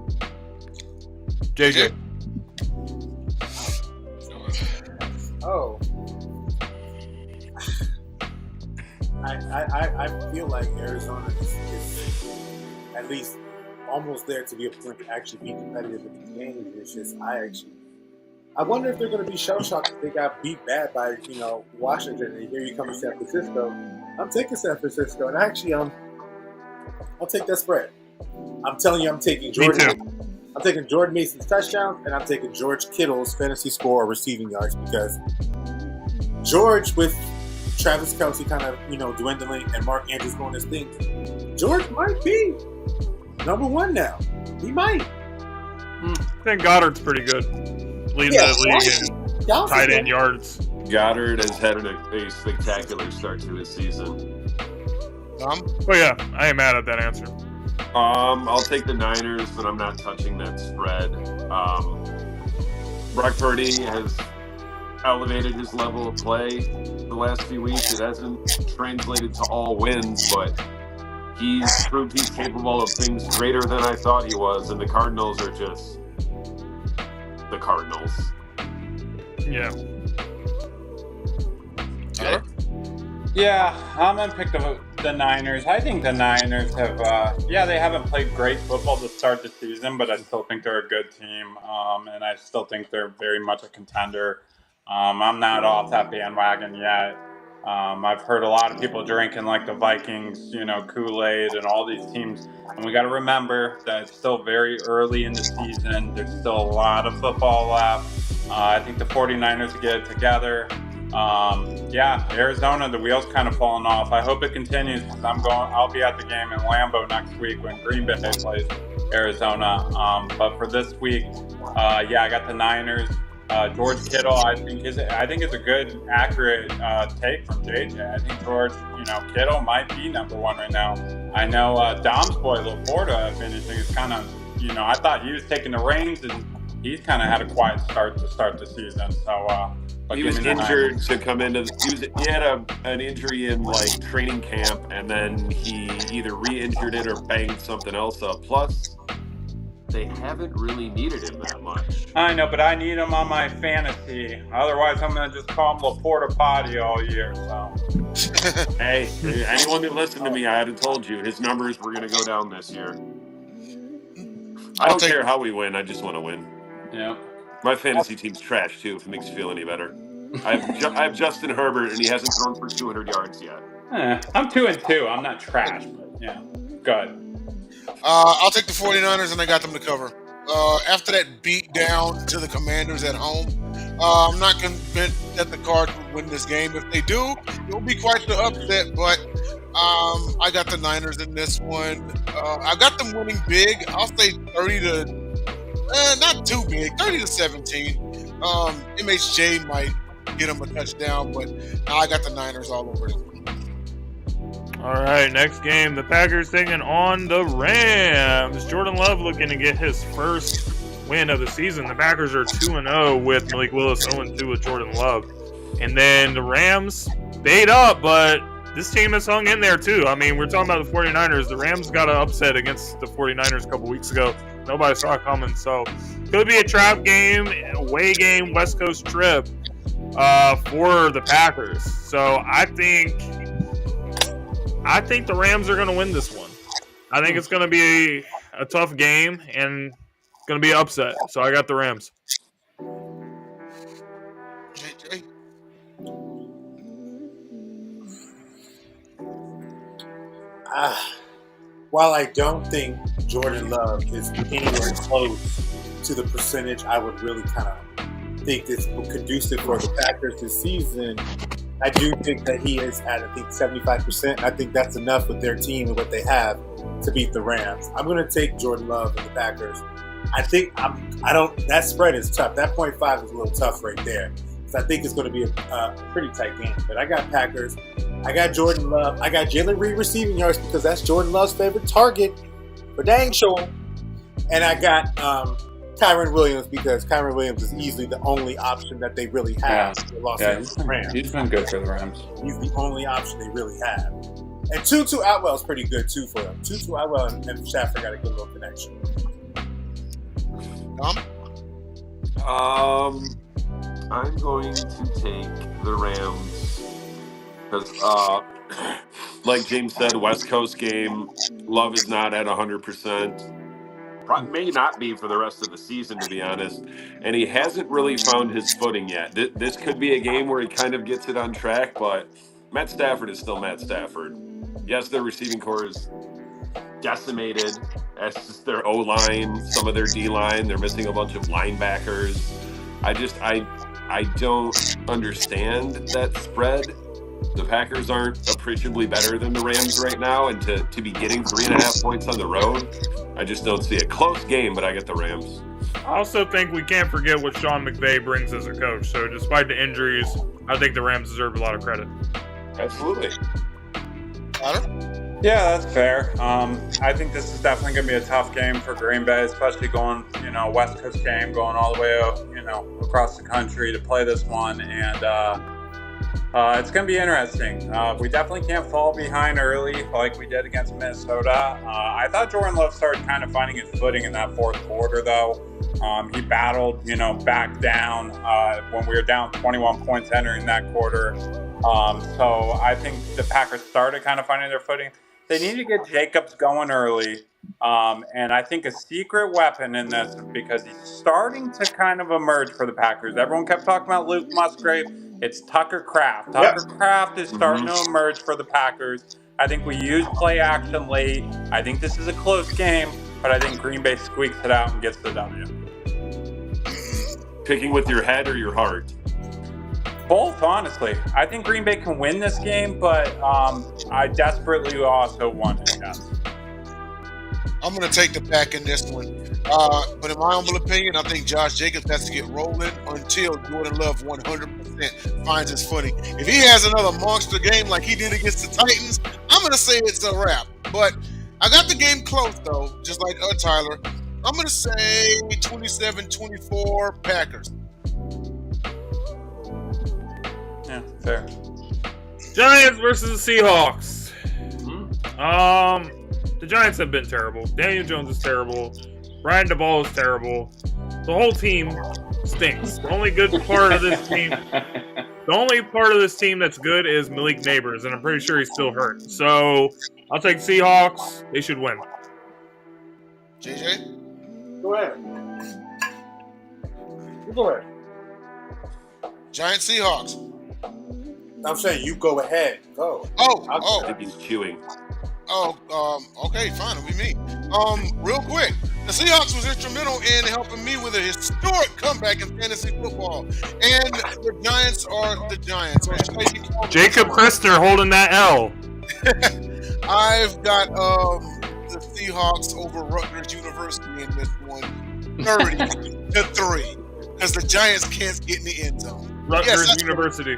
JJ.
Oh. I feel like Arizona is at least almost there to be a point to actually be competitive in the game. It's just I wonder if they're going to be shell-shocked if they got beat bad by, Washington, and here you come to San Francisco. I'm taking San Francisco, and actually, I'll take that spread. I'm telling you, I'm taking Jordan Mason's touchdowns, and I'm taking George Kittle's fantasy score or receiving yards because George, with Travis Kelce kind of, dwindling and Mark Andrews going his thing, George might be number one now. He might.
I think Goddard's pretty good. Leading the league in tight end yards.
Goddard has had a spectacular start to his season.
Oh yeah, I ain't mad at that answer.
I'll take the Niners, but I'm not touching that spread. Brock Purdy has elevated his level of play the last few weeks. It hasn't translated to all wins, but he's proved he's capable of things greater than I thought he was, and the Cardinals are just the Cardinals.
Yeah.
Okay.
Yeah, I'm going to pick the Niners. I think the Niners have, they haven't played great football to start the season, but I still think they're a good team, and I still think they're very much a contender. I'm not off that bandwagon yet. I've heard a lot of people drinking like the Vikings, Kool-Aid and all these teams. And we got to remember that it's still very early in the season. There's still a lot of football left. I think the 49ers get it together. Arizona, the wheels kind of falling off. I hope it continues because I'll be at the game in Lambeau next week when Green Bay plays Arizona. But for this week, I got the Niners. George Kittle, I think is a good, accurate take from JJ. I think George, Kittle might be number one right now. I know Dom's boy, Laporta, finishing is kind of, I thought he was taking the reins, and he's kind of had a quiet start to start the season. So But
He
give
was
me the
injured
Niners.
to come into. He had an injury in like training camp, and then he either re-injured it or banged something else up. Plus, they haven't really needed him that much.
I know, but I need him on my fantasy. Otherwise, I'm going to just call him Laporta Potty all year. So,
Hey, anyone that listened to me, I had told you his numbers were going to go down this year. I don't care how we win. I just want to win.
yeah.
My fantasy team's trash too. If it makes you feel any better, I have Justin Herbert, and he hasn't thrown for 200 yards yet.
I'm 2-2. I'm not trash, but yeah, good.
I'll take the 49ers, and I got them to cover. After that beat down to the Commanders at home, I'm not convinced that the Cards will win this game. If they do, it will be quite the upset, but I got the Niners in this one. I got them winning big. I'll say 30 to not too big, 30 to 17. MHJ might get them a touchdown, but I got the Niners all over it.
All right, next game, the Packers taking on the Rams. Jordan Love looking to get his first win of the season. The Packers are 2-0 with Malik Willis, 0-2 with Jordan Love. And then the Rams, bait up, but this team has hung in there too. I mean, we're talking about the 49ers. The Rams got an upset against the 49ers a couple weeks ago. Nobody saw it coming. So, could be a trap game, away game, West Coast trip for the Packers. So, I think the Rams are going to win this one. I think it's going to be a tough game and going to be an upset. So, I got the Rams.
JJ?
While I don't think Jordan Love is anywhere close to the percentage I would really kind of think is conducive for the Packers this season, I do think that he is at, I think, 75%. I think that's enough with their team and what they have to beat the Rams. I'm going to take Jordan Love and the Packers. That spread is tough. That 0.5 is a little tough right there. So I think it's going to be a pretty tight game. But I got Packers. I got Jordan Love. I got Jalen Reed receiving yards because that's Jordan Love's favorite target for dang sure. And I got Kyron Williams because Kyron Williams is easily the only option that they really have.
He's been good for the Rams.
He's the only option they really have. And Tutu Atwell is pretty good too for them. Tutu Atwell and Stafford got a good little connection.
I'm going to take the Rams because, like James said, West Coast game. Love is not at 100%. May not be for the rest of the season, to be honest. And he hasn't really found his footing yet. This could be a game where he kind of gets it on track, but Matt Stafford is still Matt Stafford. Yes, their receiving core is decimated. As is their O-line, some of their D-line. They're missing a bunch of linebackers. I don't understand that spread. The Packers aren't appreciably better than the Rams right now, and to be getting 3.5 points on the road, I just don't see a close game, but I get the Rams.
I also think we can't forget what Sean McVay brings as a coach. So despite the injuries, I think the Rams deserve a lot of credit.
Absolutely.
Yeah, that's fair. I think this is definitely going to be a tough game for Green Bay, especially going, West Coast game, going all the way, across the country to play this one. And it's going to be interesting. We definitely can't fall behind early like we did against Minnesota. I thought Jordan Love started kind of finding his footing in that fourth quarter, though. He battled, back down when we were down 21 points entering that quarter. So I think the Packers started kind of finding their footing. They need to get Jacobs going early. And I think a secret weapon in this, because he's starting to kind of emerge for the Packers. Everyone kept talking about Luke Musgrave. It's Tucker Kraft. Tucker Kraft is starting to emerge for the Packers. I think we use play action late. I think this is a close game, but I think Green Bay squeaks it out and gets the W.
Picking with your head or your heart?
Both, honestly. I think Green Bay can win this game, but I desperately also want it. Yes.
I'm going to take the Pack in this one. But in my humble opinion, I think Josh Jacobs has to get rolling until Jordan Love 100% finds his footing. If he has another monster game like he did against the Titans, I'm going to say it's a wrap. But I got the game close, though, just like Tyler. I'm going to say 27-24 Packers.
Yeah, fair.
Giants versus the Seahawks.
Hmm?
The Giants have been terrible. Daniel Jones is terrible. Brian DeBall is terrible. The whole team stinks. The only good part of this team, the only part of this team that's good is Malik Neighbors, and I'm pretty sure he's still hurt. So I'll take Seahawks. They should win.
JJ?
Go ahead. You go ahead.
Giant Seahawks.
I'm saying you go ahead. Go.
I think he's chewing.
Okay, fine. It'll be me. Real quick. The Seahawks was instrumental in helping me with a historic comeback in fantasy football. And the Giants are the Giants.
Jacob Christner holding that L.
I've got the Seahawks over Rutgers University in this one, 30-3, because the Giants can't get in the end zone.
Rutgers University.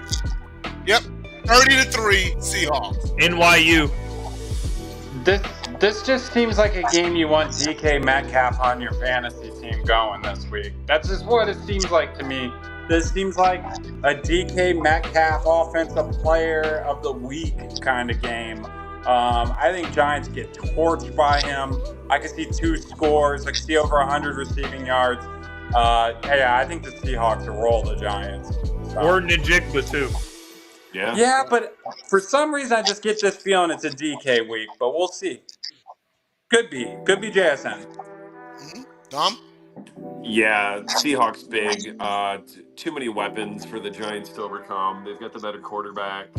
Yep, 30-3 Seahawks.
NYU.
This just seems like a game you want DK Metcalf on your fantasy team going this week. That's just what it seems like to me. This seems like a DK Metcalf offensive player of the week kind of game. I think Giants get torched by him. I could see 2 scores. I could see over 100 receiving yards. I think the Seahawks will roll the Giants. So.
Or Njigba too.
Yeah, but for some reason I just get this feeling it's a DK week, but we'll see. Could be JSN.
Mm-hmm. Dom?
Yeah, Seahawks big. Too many weapons for the Giants to overcome. They've got the better quarterback,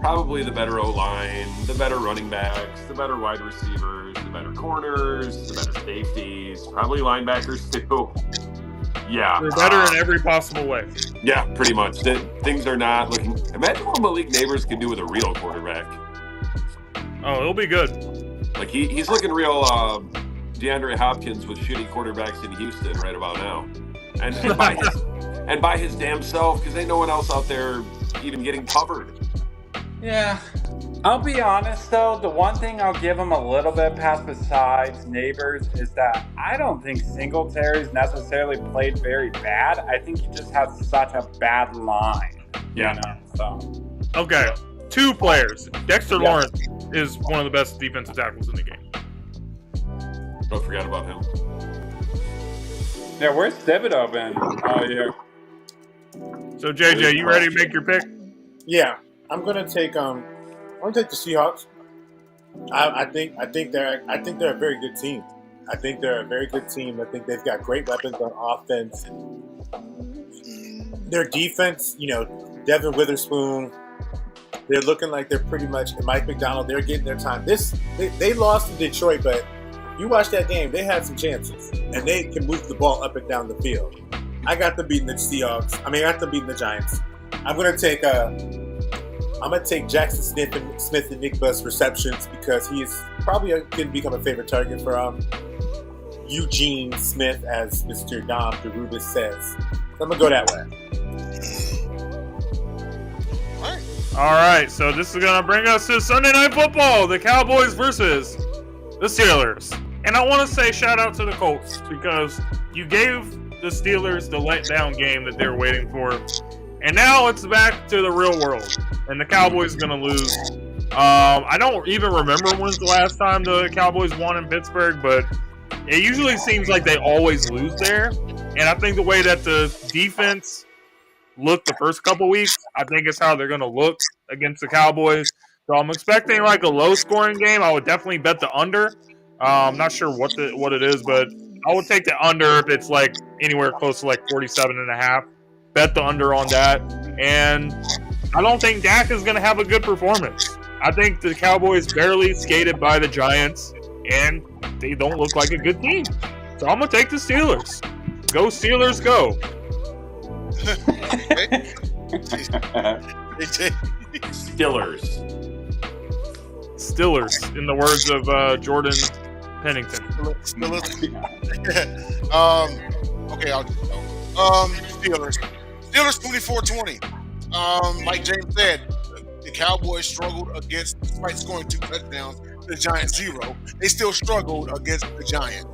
probably the better O-line, the better running backs, the better wide receivers, the better corners, the better safeties, probably linebackers too. Yeah.
They're better in every possible way.
Yeah, pretty much. Things are not looking... Imagine what Malik Neighbors can do with a real quarterback.
Oh, it'll be good.
Like, he's looking real DeAndre Hopkins with shitty quarterbacks in Houston right about now. And by his damn self, because ain't no one else out there even getting covered.
Yeah. I'll be honest, though. The one thing I'll give him a little bit past besides Neighbors is that I don't think Singletary's necessarily played very bad. I think he just has such a bad line.
Yeah.
You know, so.
Okay. 2 players. Dexter Lawrence is one of the best defensive tackles in the game.
Don't forget about him.
Yeah, where's Thibodeau been all year?
So JJ, you ready to make your pick?
Yeah, I'm gonna take the Seahawks. I think they're a very good team. I think they're a very good team. I think they've got great weapons on offense. Their defense, Devin Witherspoon, they're looking like they're pretty much, and Mike McDonald, they're getting their time. They lost to Detroit, but you watch that game, they had some chances, and they can move the ball up and down the field. I got them beating the Seahawks. I got them beating the Giants. I'm gonna take Jackson Smith and Nick Buss receptions because he's probably going to become a favorite target for Eugene Smith, as Mr. Dom DeRubeis says. So I'm gonna go that way.
All right, so this is going to bring us to Sunday Night Football, the Cowboys versus the Steelers. And I want to say shout out to the Colts because you gave the Steelers the letdown game that they were waiting for. And now it's back to the real world. And the Cowboys are going to lose. I don't even remember when's the last time the Cowboys won in Pittsburgh, but it usually seems like they always lose there. And I think the way that the defense looked the first couple weeks, I think it's how they're going to look against the Cowboys. So I'm expecting like a low-scoring game. I would definitely bet the under. I'm not sure what it is, but I would take the under if it's like anywhere close to like 47.5. Bet the under on that. And I don't think Dak is going to have a good performance. I think the Cowboys barely skated by the Giants, and they don't look like a good team. So I'm going to take the Steelers. Go Steelers, go. Stillers, in the words of Jordan Pennington.
Okay, I'll just go. Steelers 24-20. Like James said, the Cowboys struggled against, despite scoring 2 touchdowns, the Giants 0. They still struggled against the Giants.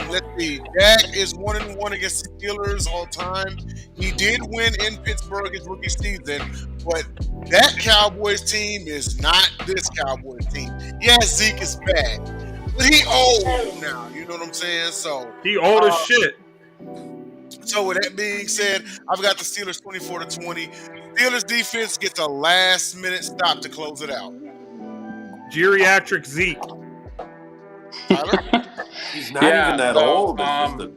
Let's see. Dak is 1-1 against the Steelers all time. He did win in Pittsburgh his rookie season, but that Cowboys team is not this Cowboys team. Yeah, Zeke is bad, but he old now. You know what I'm saying? So
He old as shit.
So with that being said, I've got the Steelers 24-20. Steelers defense gets a last-minute stop to close it out.
Geriatric Zeke.
Tyler?
He's not
Yeah,
even that
so,
old. It's just the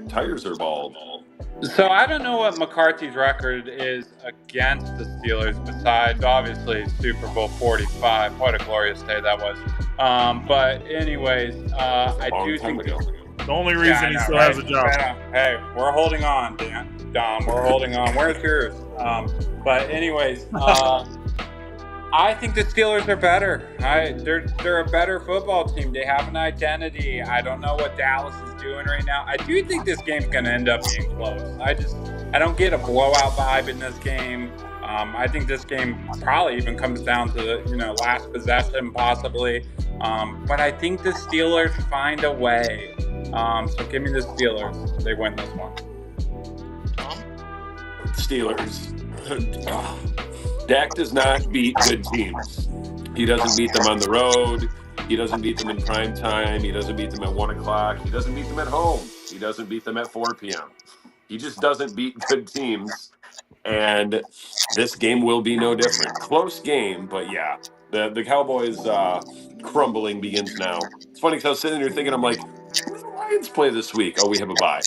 tires are bald.
So I don't know what McCarthy's record is against the Steelers besides obviously Super Bowl 45. What a glorious day that was. But anyways, I do think
The only reason he still has a job.
Hey, we're holding on, Dom. We're holding on. Where's yours? But anyways, I think the Steelers are better. They're a better football team. They have an identity. I don't know what Dallas is doing right now. I do think this game's going to end up being close. I don't get a blowout vibe in this game. I think this game probably even comes down to last possession possibly. But I think the Steelers find a way. So give me the Steelers. They win this one.
Steelers. Dak does not beat good teams. He doesn't beat them on the road. He doesn't beat them in prime time. He doesn't beat them at 1 o'clock. He doesn't beat them at home. He doesn't beat them at 4 p.m. He just doesn't beat good teams. And this game will be no different. Close game, but yeah, the Cowboys crumbling begins now. It's funny because I was sitting here thinking, I'm like, who do the Lions play this week? Oh, we have a bye.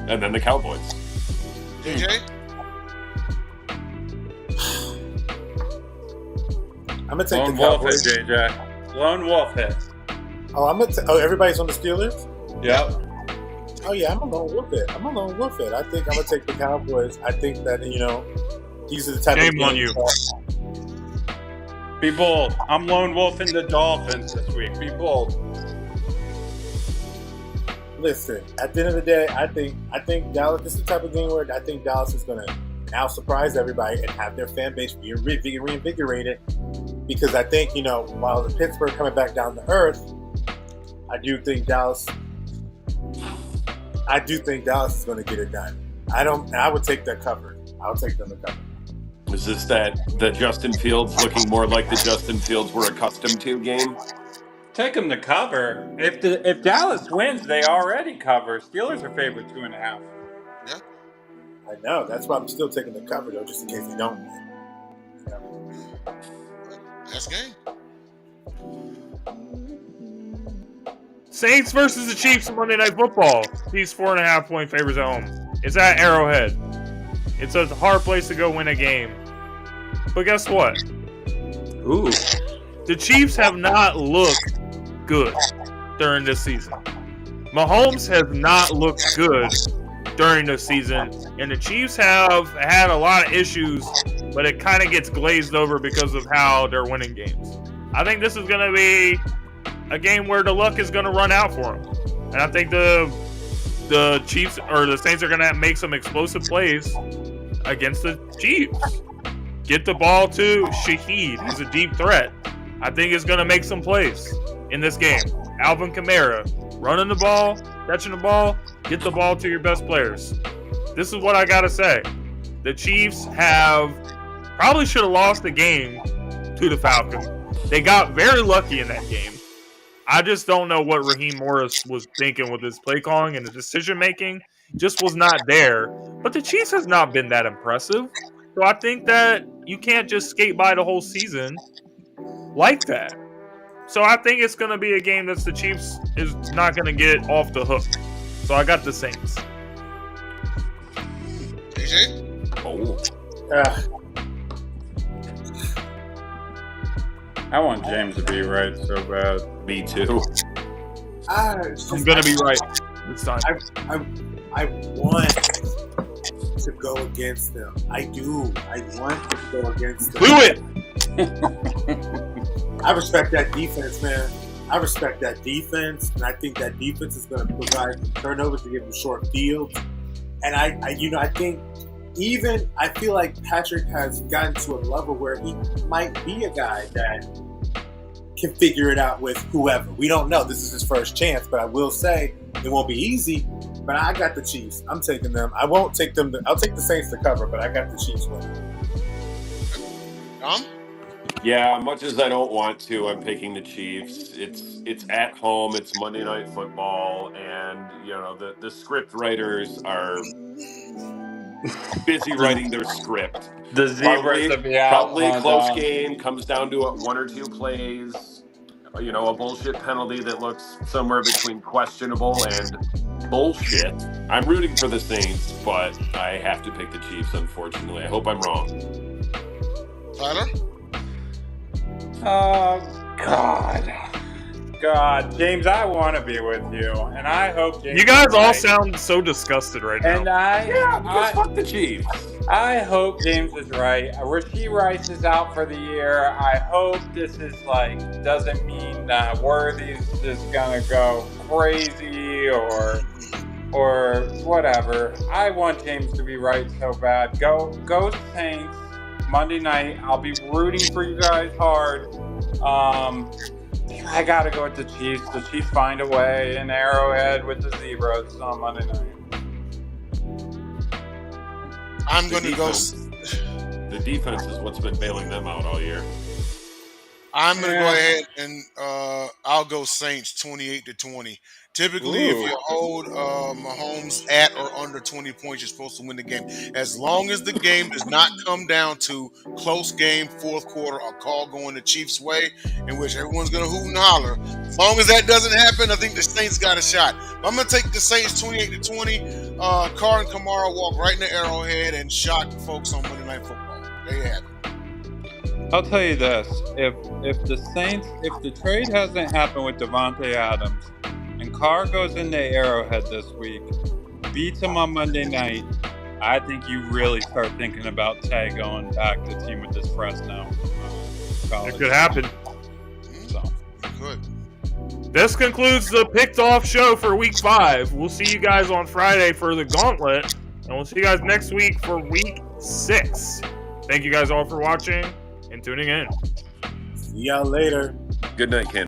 And then the Cowboys.
JJ?
I'm gonna take
Lone
the
Wolf
Cowboys.
hit, JJ. Lone Wolf hit.
Oh, everybody's on the Steelers.
Yep.
Oh yeah, I'm a lone wolf it. I think I'm gonna take the Cowboys. I think that these are the type
Shame
of
on
games
you.
Be bold. I'm Lone Wolfing the Dolphins this week. Be bold.
Listen, at the end of the day, I think Dallas. This is the type of game where I think Dallas is gonna now surprise everybody and have their fan base be reinvigorated. Because I think while the Pittsburgh coming back down to earth, I do think Dallas is going to get it done. I would take that cover. I'll take them to cover.
Is this the Justin Fields looking more like the Justin Fields we're accustomed to game?
Take them to cover. If Dallas wins, they already cover. Steelers are favored 2.5.
Yeah.
I know. That's why I'm still taking the cover, though, just in case they don't win.
That's game.
Saints versus the Chiefs on Monday Night Football. Chiefs 4.5-point favorites at home. It's at Arrowhead. It's a hard place to go win a game. But guess what?
Ooh.
The Chiefs have not looked good during this season. Mahomes has not looked good during the season, and the Chiefs have had a lot of issues, but it kind of gets glazed over because of how they're winning games. I think this is going to be a game where the luck is going to run out for them, and I think the Chiefs or the Saints are going to make some explosive plays against the Chiefs. Get the ball to Shaheed. He's a deep threat. I think he's going to make some plays in this game. Alvin Kamara, running the ball, catching the ball, get the ball to your best players. This is what I got to say. The Chiefs probably should have lost the game to the Falcons. They got very lucky in that game. I just don't know what Raheem Morris was thinking with his play calling, and the decision making just was not there. But the Chiefs has not been that impressive. So I think that you can't just skate by the whole season like that. So I think it's going to be a game that the Chiefs is not going to get off the hook. So I got the Saints.
JJ?
Oh.
I want James to be right so bad.
Me too.
I'm going to be right this time.
I want to go against them. I do. I want to go against them.
Do it!
I respect that defense, man. I respect that defense, and I think that defense is going to provide some turnovers to give them short fields. And I think I feel like Patrick has gotten to a level where he might be a guy that can figure it out with whoever. We don't know. This is his first chance, but I will say it won't be easy. But I got the Chiefs. I'm taking them. I won't take them. I'll take the Saints to cover, but I got the Chiefs winning.
Yeah, much as I don't want to, I'm picking the Chiefs. It's at home. It's Monday Night Football, and the script writers are busy writing their script.
The Zebras will be out.
Probably a close game. Comes down to one or two plays. A bullshit penalty that looks somewhere between questionable and bullshit. I'm rooting for the Saints, but I have to pick the Chiefs, unfortunately. I hope I'm wrong.
Tyler?
Oh, God, James, I want to be with you, and I hope James.
You guys all
right.
sound so disgusted right now.
And fuck the Chiefs.
I hope James is right. Rasheed Rice is out for the year. I hope this is doesn't mean that Worthy's just gonna go crazy or whatever. I want James to be right so bad. Go Saints. Monday night. I'll be rooting for you guys hard. I gotta go with the Chiefs. The Chiefs find a way in Arrowhead with the Zebras on Monday night.
I'm going to go.
The defense is what's been bailing them out all year.
I'm going to go ahead and I'll go Saints 28-20. Typically, if you hold Mahomes at or under 20 points, you're supposed to win the game. As long as the game does not come down to close game, fourth quarter, a call going the Chiefs' way, in which everyone's going to hoot and holler. As long as that doesn't happen, I think the Saints got a shot. I'm going to take the Saints 28-20. Carr and Kamara walk right in the Arrowhead and shock folks on Monday Night Football. There you have it.
I'll tell you this: if the trade hasn't happened with Devontae Adams, and Carr goes into Arrowhead this week, beats him on Monday night, I think you really start thinking about Tay going back to team with this Fresno.
It could happen.
So.
Good.
This concludes the Picked Off show for Week 5. We'll see you guys on Friday for the Gauntlet, and we'll see you guys next week for Week 6. Thank you guys all for watching and tuning in.
See y'all later.
Good night, Ken.